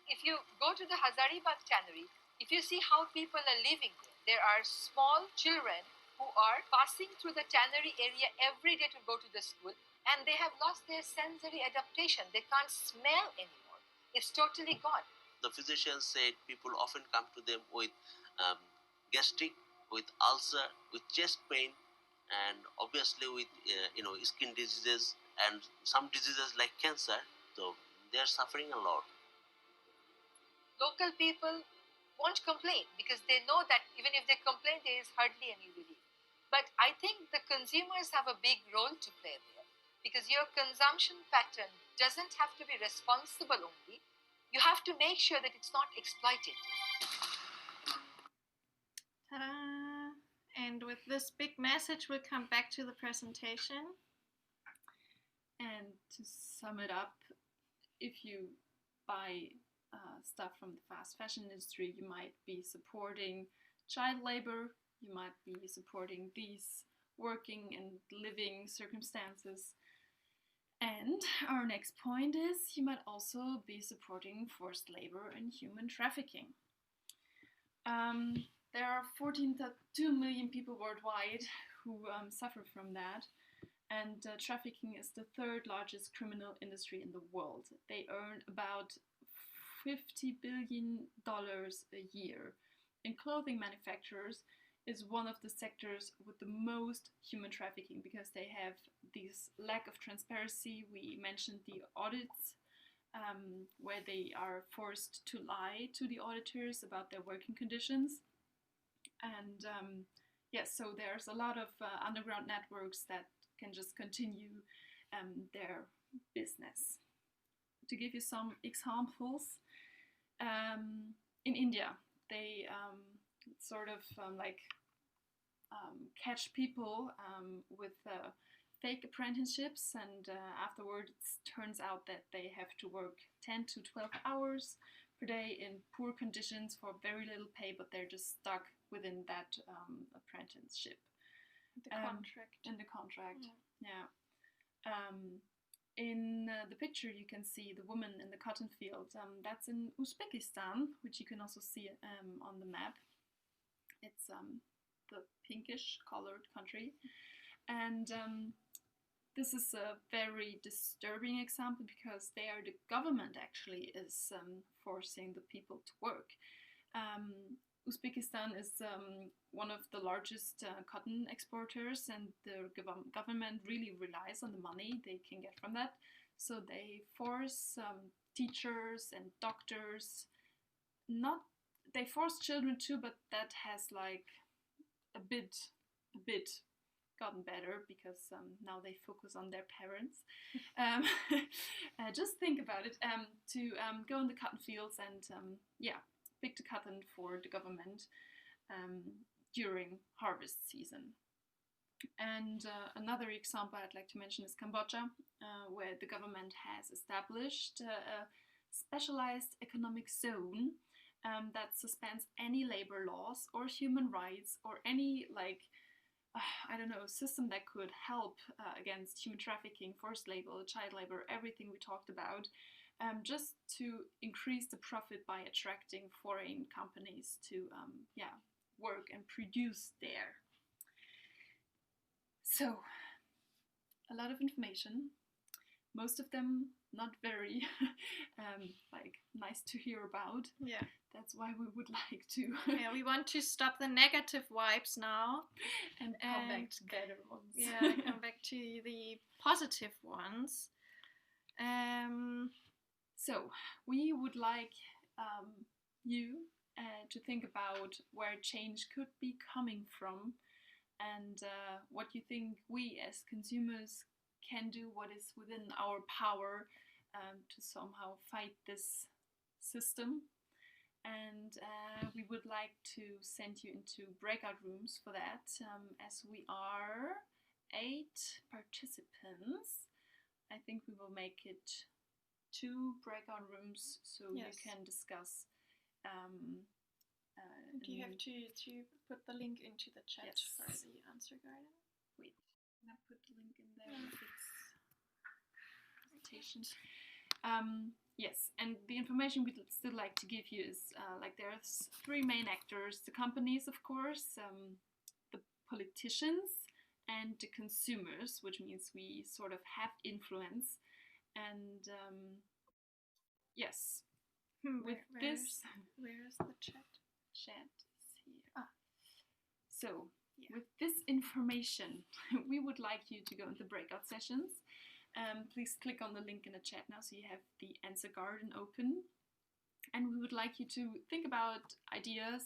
If you go to the Hazaribagh tannery, if you see how people are living there are small children who are passing through the tannery area every day to go to the school, and they have lost their sensory adaptation. They can't smell anymore. It's totally gone. The physicians said people often come to them with gastric, with ulcer, with chest pain, and obviously with skin diseases and some diseases like cancer. So they are suffering a lot. Local people won't complain because they know that even if they complain, there is hardly any relief. But I think the consumers have a big role to play there, because your consumption pattern doesn't have to be responsible only. You have to make sure that it's not exploited. Ta-da! And with this big message, we'll come back to the presentation. And to sum it up, if you buy stuff from the fast fashion industry, you might be supporting child labor, you might be supporting these working and living circumstances. And our next point is you might also be supporting forced labor and human trafficking. There are 14.2 million people worldwide who suffer from that. And trafficking is the third largest criminal industry in the world. They earn about $50 billion a year. And clothing manufacturers is one of the sectors with the most human trafficking because they have this lack of transparency. We mentioned the audits, where they are forced to lie to the auditors about their working conditions. And yes, so there's a lot of underground networks that can just continue their business. To give you some examples, in India, they catch people with fake apprenticeships, and afterwards it turns out that they have to work 10 to 12 hours per day in poor conditions for very little pay, but they're just stuck within that apprenticeship. The contract. In the contract, yeah. In the picture you can see the woman in the cotton field. That's in Uzbekistan, which you can also see on the map. It's the pinkish colored country. And this is a very disturbing example because there the government actually is forcing the people to work. Uzbekistan is one of the largest cotton exporters, and the government really relies on the money they can get from that. So they force teachers and doctors, they force children too, but that has like a bit gotten better because now they focus on their parents. Just think about it, to go in the cotton fields and pick the cotton for the government during harvest season. And another example I'd like to mention is Cambodia, where the government has established a specialized economic zone that suspends any labor laws or human rights or any system that could help against human trafficking, forced labor, child labor, everything we talked about, just to increase the profit by attracting foreign companies to work and produce there. So, a lot of information, most of them not very nice to hear about. Yeah. That's why we would like to. Yeah, we want to stop the negative vibes now and come back to better ones. Yeah, come back to the positive ones. So we would like you to think about where change could be coming from, and what you think we as consumers can do, what is within our power to somehow fight this system. And we would like to send you into breakout rooms for that, as we are 8 participants. I think we will make it 2 breakout rooms so you can discuss. Do you have to put the link into the chat for the answer garden? Wait, can I put the link in there if it's presentation? Yes, and the information we'd still like to give you is like there's 3 main actors: the companies, of course, the politicians, and the consumers, which means we sort of have influence. And yes, with this, where's the chat? Chat is here. So with this information, we would like you to go into breakout sessions. Please click on the link in the chat now so you have the answer garden open. And we would like you to think about ideas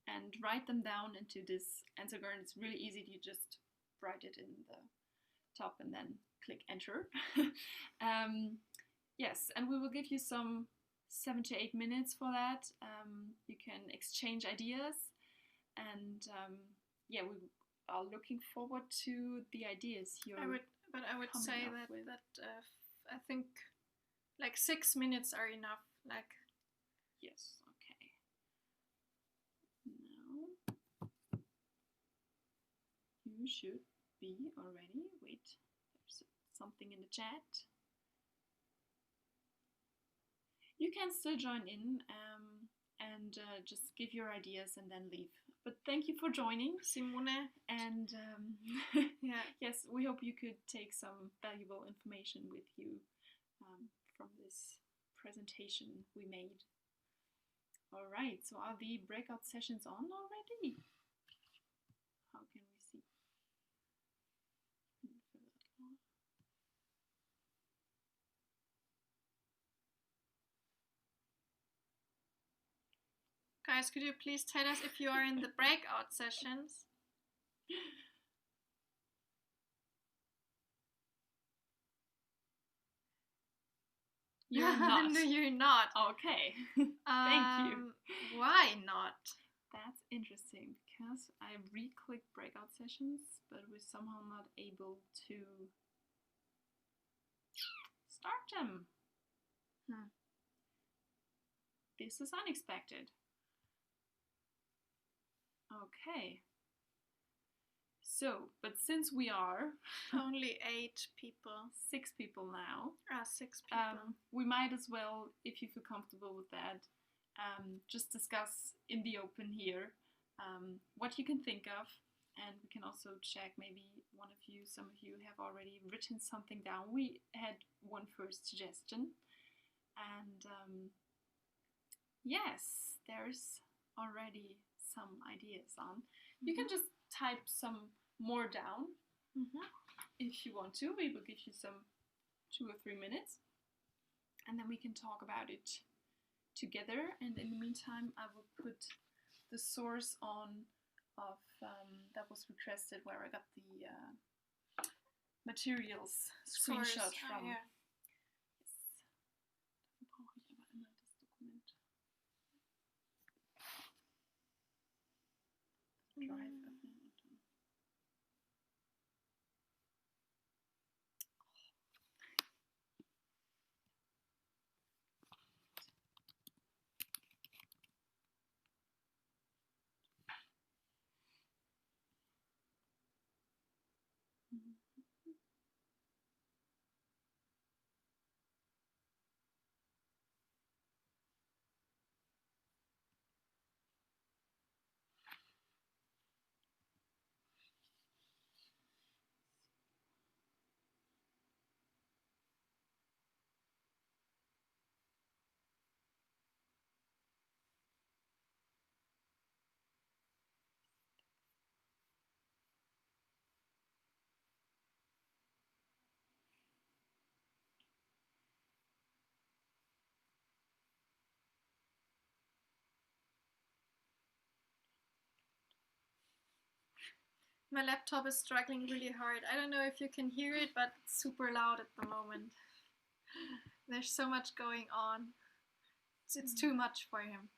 and write them down into this answer garden. It's really easy. You just write it in the top and then click enter. Yes, and we will give you some 7 to 8 minutes for that. You can exchange ideas, and yeah, we are looking forward to the ideas here. I would say that I think like 6 minutes are enough. Like, yes, okay. Now you should be already. Wait, there's something in the chat. You can still join in and just give your ideas and then leave. But thank you for joining, Simone. And yes, we hope you could take some valuable information with you from this presentation we made. All right, so are the breakout sessions on already? How can we see? Guys, could you please tell us if you are in the breakout sessions? You're not. No, you're not. Okay. Thank you. Why not? That's interesting because I re-clicked breakout sessions, but we're somehow not able to start them. This is unexpected. Okay. So, but since we are only 8 people, 6 people now. 6 people. We might as well, if you feel comfortable with that, just discuss in the open here what you can think of, and we can also check maybe some of you have already written something down. We had one first suggestion, and yes, there's already some ideas on. You can just type some more down if you want to. We will give you some 2 or 3 minutes, and then we can talk about it together. And in the meantime, I will put the source on of that was requested, where I got the materials screenshot from. Yeah. My laptop is struggling really hard. I don't know if you can hear it, but it's super loud at the moment. There's so much going on. It's too much for him.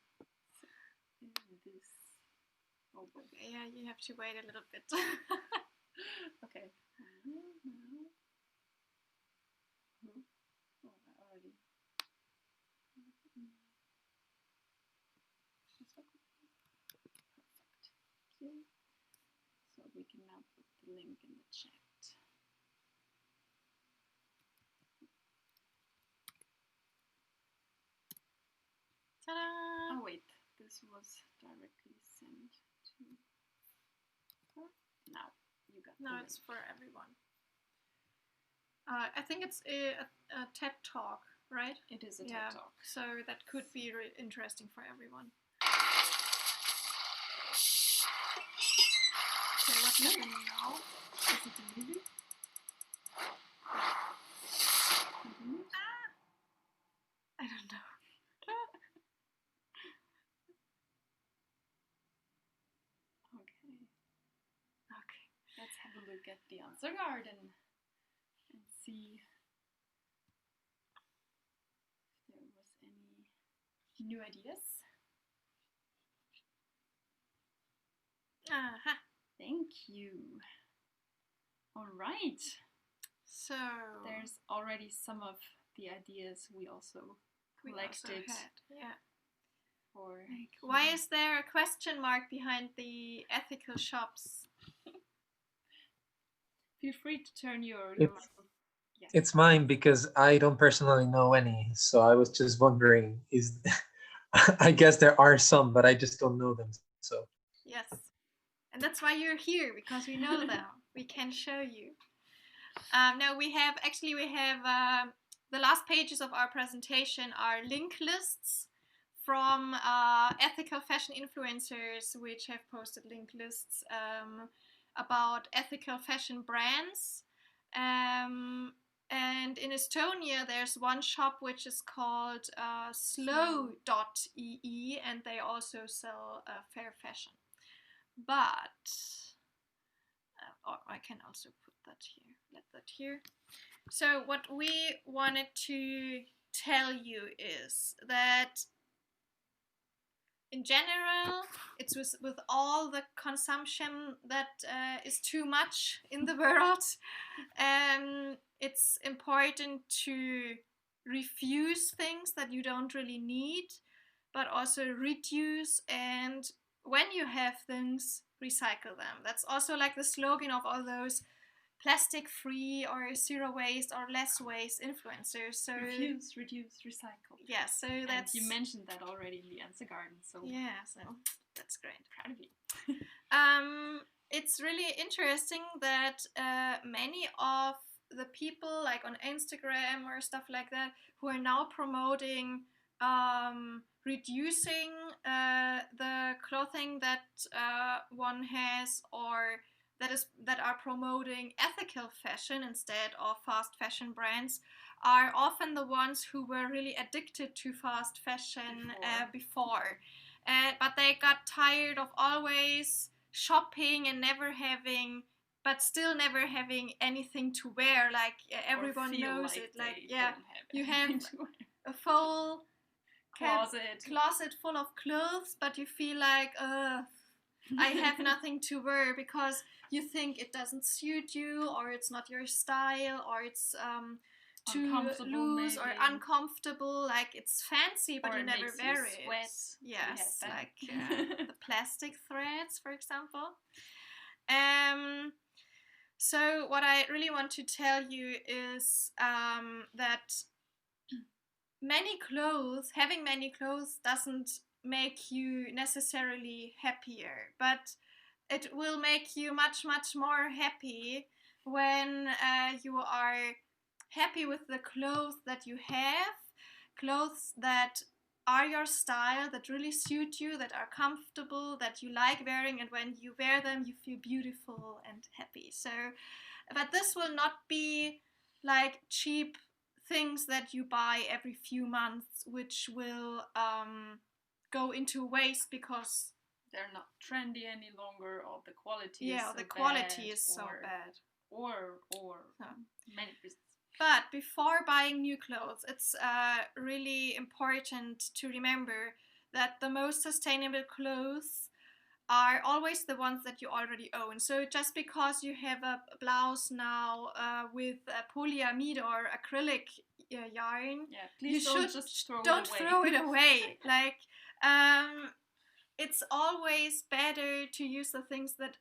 Okay, yeah, you have to wait a little bit. Okay. Oh, I already. Perfect. Okay. So we can now put the link in the chat. Ta-da! Oh wait, this was directly sent to her. Now you got No, the it's link. for everyone. I think it's a TED Talk, right? It is a TED Talk. So that could be interesting for everyone. So what's happening now? Is it a movie? I don't know. Okay. Let's have a look at the answer garden and see if there was any new ideas. Aha. Thank you. All right. So there's already some of the ideas we also collected. Yeah. For why is there a question mark behind the ethical shops? Feel free to turn your microphone. Yes. It's mine because I don't personally know any. So I was just wondering, I guess there are some, but I just don't know them. So yes, and that's why you're here, because we know them. We can show you. No, we have the last pages of our presentation are link lists from ethical fashion influencers, which have posted link lists about ethical fashion brands. And in Estonia, there's one shop which is called slow.ee, and they also sell fair fashion. But I can also put that here, let that here. So what we wanted to tell you is that in general, it's with all the consumption that is too much in the world, it's important to refuse things that you don't really need, but also reduce, and when you have things, recycle them. That's also like the slogan of all those plastic free or zero waste or less waste influencers. So refuse, reduce, recycle. Yeah, so that's, and you mentioned that already in the answer garden. So yeah, so that's great. Proud of you. It's really interesting that many of the people, like on Instagram or stuff like that, who are now promoting reducing the clothing that one has, or that are promoting ethical fashion instead of fast fashion brands, are often the ones who were really addicted to fast fashion before. But they got tired of always shopping and still never having anything to wear. Like everyone knows it. Like, yeah, you have a full closet full of clothes, but you feel like, I have nothing to wear, because you think it doesn't suit you, or it's not your style, or it's too loose or uncomfortable. Like it's fancy, but you never wear it. Sweat. Yes, like the plastic threads, for example. So what I really want to tell you is that having many clothes doesn't make you necessarily happier, but it will make you much, much more happy when you are happy with the clothes that you have, clothes that are your style, that really suit you, that are comfortable, that you like wearing, and when you wear them you feel beautiful and happy. So, but this will not be like cheap things that you buy every few months, which will go into waste because they're not trendy any longer, or the quality is so the bad, quality is so bad. Or many reasons. But before buying new clothes, it's really important to remember that the most sustainable clothes are always the ones that you already own. So just because you have a blouse now with polyamide or acrylic yarn, please you don't should just throw throw it away. Like it's always better to use the things that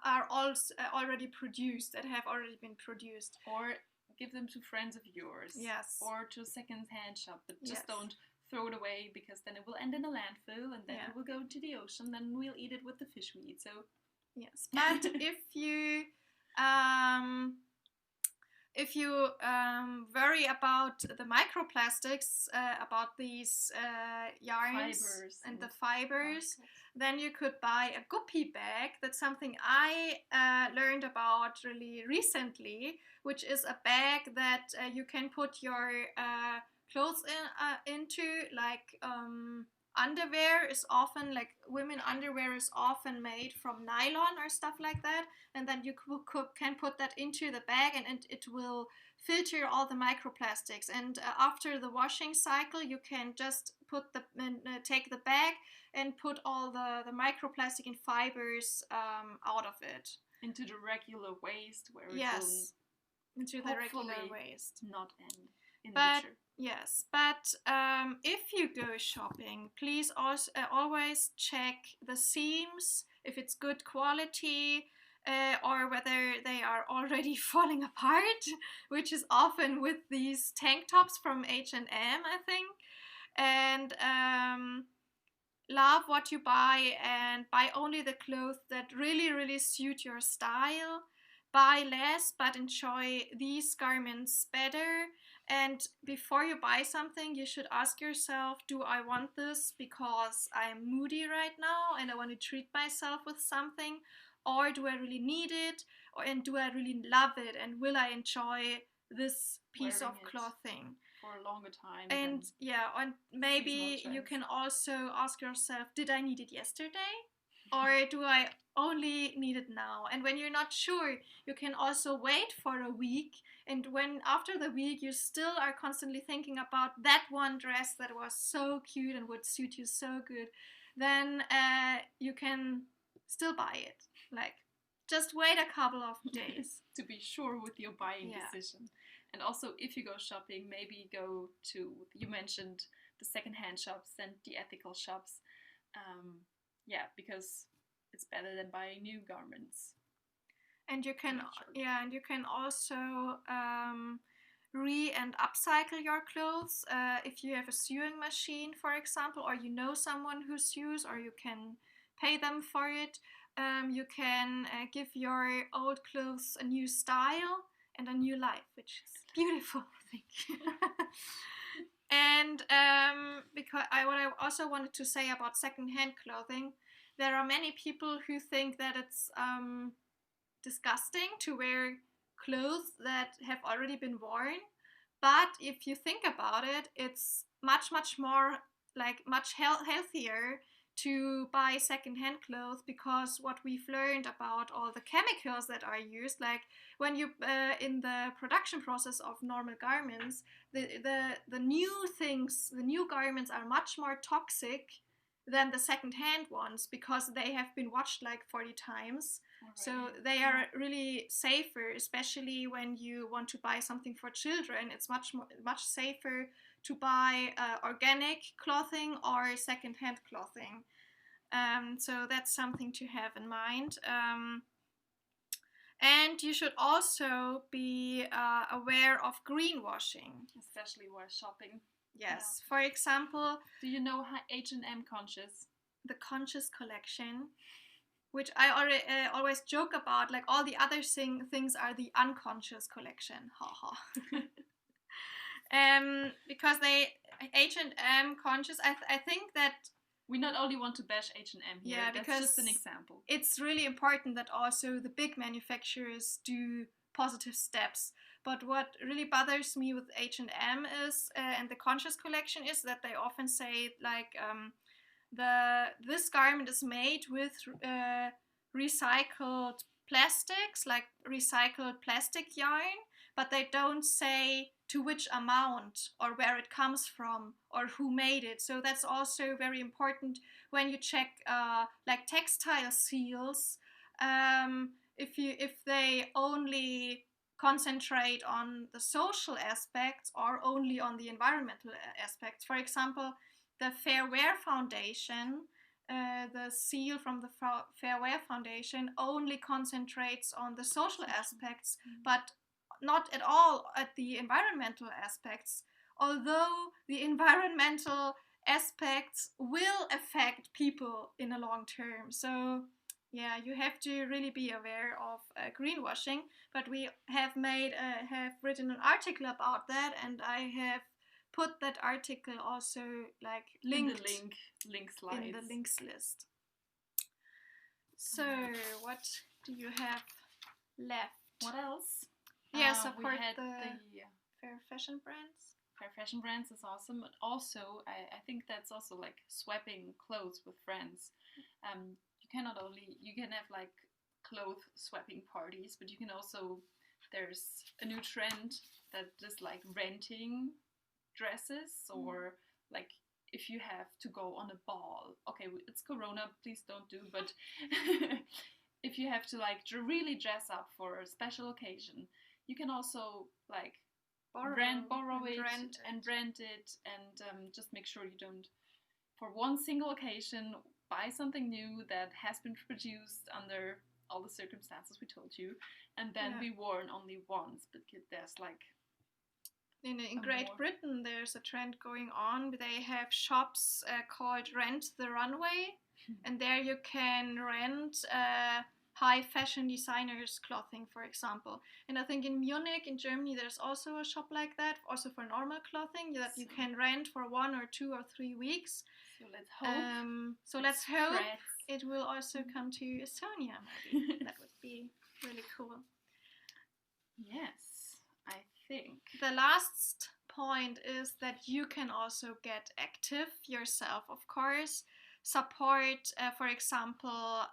are also already produced, that have already been produced, or give them to friends of yours. Yes. Or to a second-hand shop, but just Yes. don't throw it away, because then it will end in a landfill, and then it will go to the ocean, then we'll eat it with the fish we eat. So yes, but if you worry about the microplastics, about these yarns Fibers and the and fibers, then you could buy a guppy bag. That's something I learned about really recently, which is a bag that you can put your clothes into, like underwear is often, like women underwear is often made from nylon or stuff like that, and then you can put that into the bag, and it will filter all the microplastics, and after the washing cycle you can just take the bag and put all the microplastic and fibers out of it into the regular waste, where it will into the regular waste not end in the but future. yes, but if you go shopping, please also always check the seams, if it's good quality, or whether they are already falling apart, which is often with these tank tops from H&M, I think. And love what you buy, and buy only the clothes that really, really suit your style. Buy less, but enjoy these garments better. And before you buy something, you should ask yourself, do I want this because I'm moody right now and I want to treat myself with something? Or do I really need it? And do I really love it? And will I enjoy this piece Wearing of it clothing for a longer time? And and maybe seasonal you trends. can also ask yourself, did I need it yesterday? Or do I only need it now? And when you're not sure, you can also wait for a week. And when after the week you still are constantly thinking about that one dress that was so cute and would suit you so good, then you can still buy it. Like, just wait a couple of days to be sure with your buying decision. And also, if you go shopping, maybe go to, you mentioned the secondhand shops and the ethical shops. Because it's better than buying new garments. And you can also and upcycle your clothes if you have a sewing machine, for example, or you know someone who sews, or you can pay them for it. You can give your old clothes a new style and a new life, which is beautiful, I think. And what I also wanted to say about secondhand clothing, there are many people who think that it's disgusting to wear clothes that have already been worn. But if you think about it, it's much more, like, much healthier to buy secondhand clothes, because what we've learned about all the chemicals that are used, like when you in the production process of normal garments, the new garments are much more toxic than the secondhand ones, because they have been washed like 40 times. So they are really safer, especially when you want to buy something for children. It's much safer to buy organic clothing or secondhand clothing. So that's something to have in mind. And you should also be aware of greenwashing, especially while shopping. Yes. For example, do you know H&M Conscious? The Conscious collection, which I always joke about, like all the other things are the unconscious collection. Haha. Because H&M Conscious, I think that we not only want to bash H&M here, because that's just an example. It's really important that also the big manufacturers do positive steps. But what really bothers me with H&M is, and the Conscious collection, is that they often say, like, this garment is made with recycled plastics, like recycled plastic yarn, but they don't say to which amount or where it comes from or who made it. So that's also very important when you check like textile seals. If they only concentrate on the social aspects or only on the environmental aspects. For example, the Fair Wear Foundation, the seal from the Fair Wear Foundation only concentrates on the social aspects, but not at all at the environmental aspects, although the environmental aspects will affect people in a long term. So yeah, you have to really be aware of greenwashing, but we have written an article about that, and I have put that article also like linked in the link slides. In the links list. So what do you have left? What else? Yeah, support we had the fair fashion brands. Fair fashion brands is awesome, but also I think that's also like swapping clothes with friends. You can have like clothes swapping parties, but you can also, there's a new trend that is like renting dresses, or like if you have to go on a ball, okay, it's Corona, please don't do, but if you have to like really dress up for a special occasion, you can also like borrow it and rent it, and just make sure you don't, for one single occasion, buy something new that has been produced under all the circumstances we told you, and then be worn only once. But there's like in Great Britain, there's a trend going on. They have shops called Rent the Runway, and there you can rent high fashion designers clothing, for example. And I think in Munich, in Germany, there's also a shop like that, also for normal clothing that you can rent for 1 or 2 or 3 weeks. So let's hope. It will also come to Estonia, maybe. That would be really cool. Yes, I think. The last point is that you can also get active yourself, of course. Support, for example,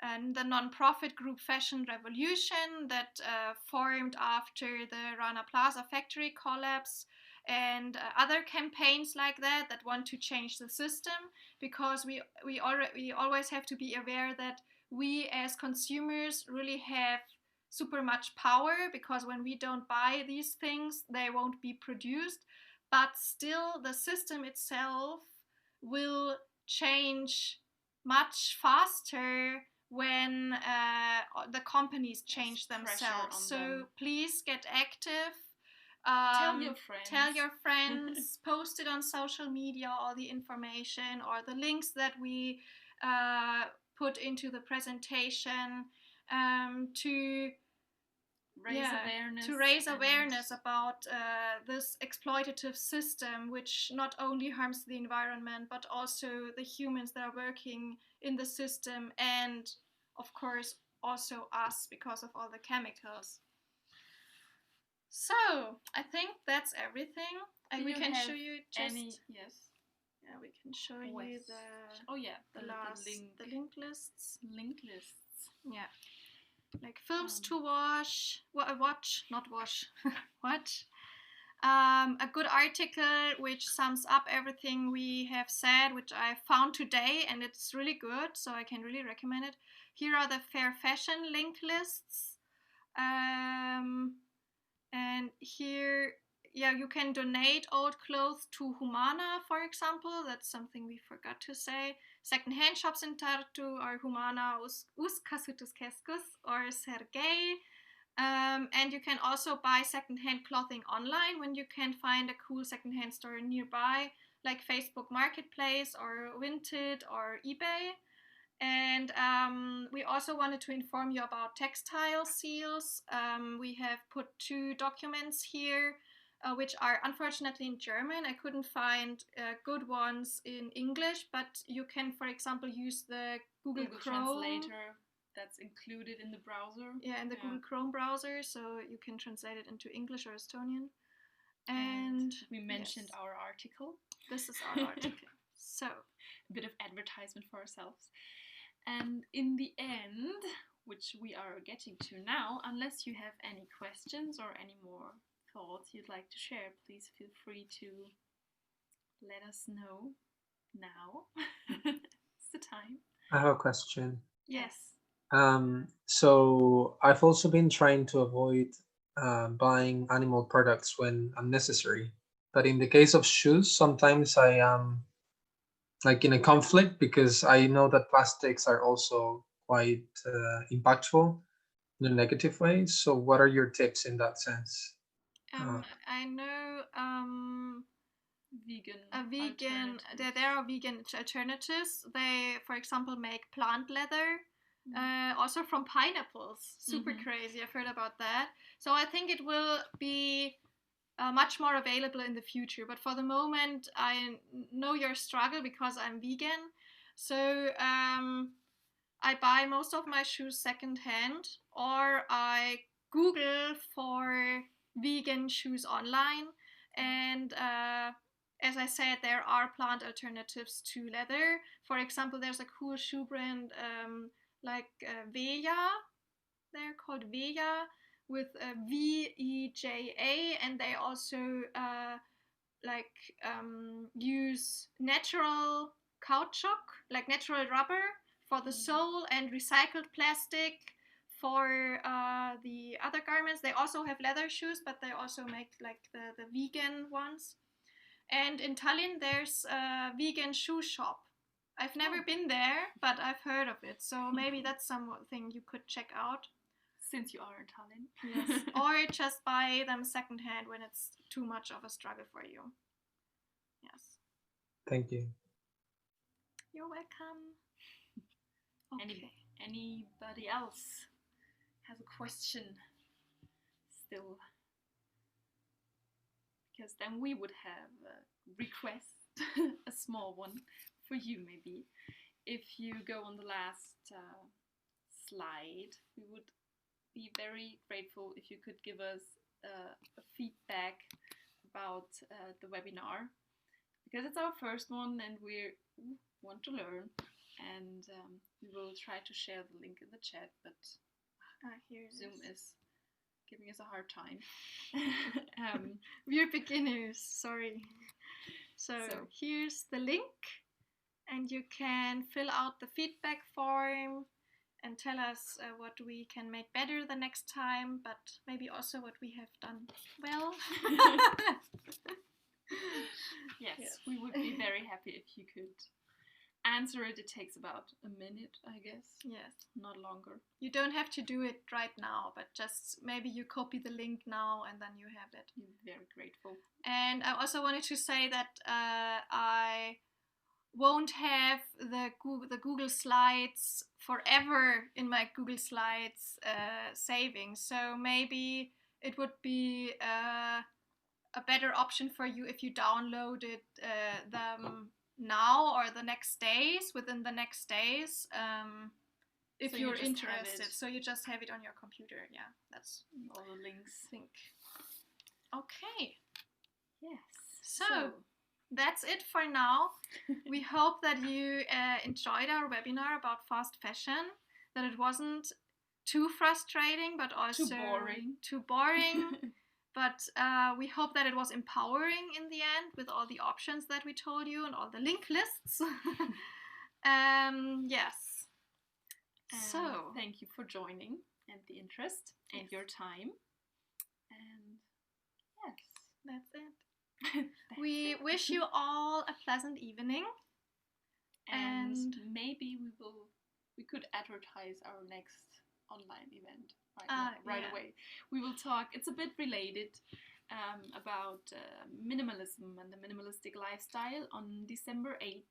and the non-profit group Fashion Revolution that formed after the Rana Plaza factory collapse, and other campaigns like that want to change the system, because we always have to be aware that we as consumers really have super much power, because when we don't buy these things, they won't be produced, but still the system itself will change much faster when the companies change themselves. So please get active. Tell your friends, post it on social media, all the information or the links that we put into the presentation, to raise awareness about this exploitative system, which not only harms the environment, but also the humans that are working in the system, and of course also us, because of all the chemicals. So I think that's everything. And we can show you just yeah, we can show you the link lists. Yeah, like films to watch, watch. A good article which sums up everything we have said, which I found today, and it's really good, so I can really recommend it. Here are the fair fashion link lists. And here, you can donate old clothes to Humana, for example. That's something we forgot to say. Second-hand shops in Tartu are Humana, Uskasutus Keskus, or Sergei. And you can also buy second-hand clothing online when you can find a cool second-hand store nearby, like Facebook Marketplace or Vinted or eBay. And we also wanted to inform you about textile seals. We have put 2 documents here, which are unfortunately in German. I couldn't find good ones in English, but you can, for example, use the Google Chrome translator that's included in the browser. Yeah, in the Google Chrome browser, so you can translate it into English or Estonian. And we mentioned our article. This is our article. So, a bit of advertisement for ourselves. And in the end, which we are getting to now, unless you have any questions or any more thoughts you'd like to share, please feel free to let us know now. It's the time. I have a question. Yes. So I've also been trying to avoid buying animal products when unnecessary. But in the case of shoes, sometimes I am like in a conflict because I know that plastics are also quite impactful in a negative way. So what are your tips in that sense? I know vegan there are vegan alternatives. They, for example, make plant leather, also from pineapples. Super crazy. I've heard about that. So I think it will be much more available in the future. But for the moment, I know your struggle because I'm vegan. So I buy most of my shoes secondhand, or I Google for vegan shoes online. And as I said, there are plant alternatives to leather. For example, there's a cool shoe brand like Veja. They're called Veja with Veja, and they also use natural caoutchouc, like natural rubber for the sole, and recycled plastic for the other garments. They also have leather shoes, but they also make like the vegan ones. And in Tallinn, there's a vegan shoe shop. I've never been there, but I've heard of it. So maybe that's something you could check out. Since you are in Tallinn. Yes. Or just buy them secondhand when it's too much of a struggle for you. Yes. Thank you. You're welcome. Okay. Anybody else has a question still? Because then we would have a request, a small one for you maybe. If you go on the last slide, we would be very grateful if you could give us a feedback about the webinar, because it's our first one and we want to learn, and we will try to share the link in the chat, but Zoom is giving us a hard time. We're beginners, sorry. So here's the link, and you can fill out the feedback form and tell us what we can make better the next time, but maybe also what we have done well. Yes, we would be very happy if you could answer it. It takes about a minute, I guess. Yes. Not longer. You don't have to do it right now, but just maybe you copy the link now and then you have it. I'm very grateful. And I also wanted to say that I won't have the Google Slides forever in my Google Slides savings. So maybe it would be a better option for you if you downloaded them now or the next days, within the next days, if So you're you just interested. So you just have it on your computer. Yeah, that's all the links. Okay. Yes. So that's it for now. We hope that you enjoyed our webinar about fast fashion, that it wasn't too frustrating, but also too boring. But we hope that it was empowering in the end, with all the options that we told you and all the link lists. Yes. So thank you for joining and the interest and your time. And yes, that's it. We wish you all a pleasant evening. And maybe we could advertise our next online event right away. We will talk, it's a bit related, about minimalism and the minimalistic lifestyle on December 8th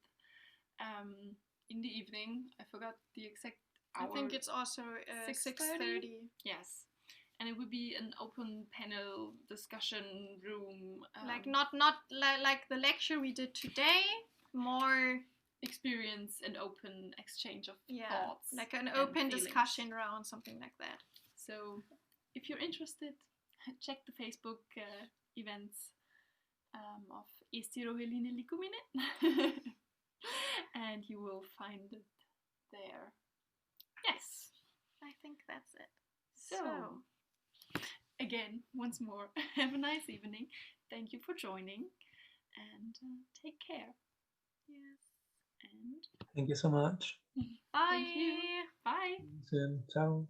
in the evening. I forgot the exact hour. I think it's also 6:30. Yes. And it would be an open panel discussion room. Like not like the lecture we did today, more experience and open exchange of thoughts. Like an open discussion round, something like that. So if you're interested, check the Facebook events of Eesti Roheline Liikumine. and you will find it there. Yes, I think that's it. So, again, once more, have a nice evening. Thank you for joining, and take care. Yes. And Thank you so much. Bye. Thank you. Bye. See you soon. Ciao.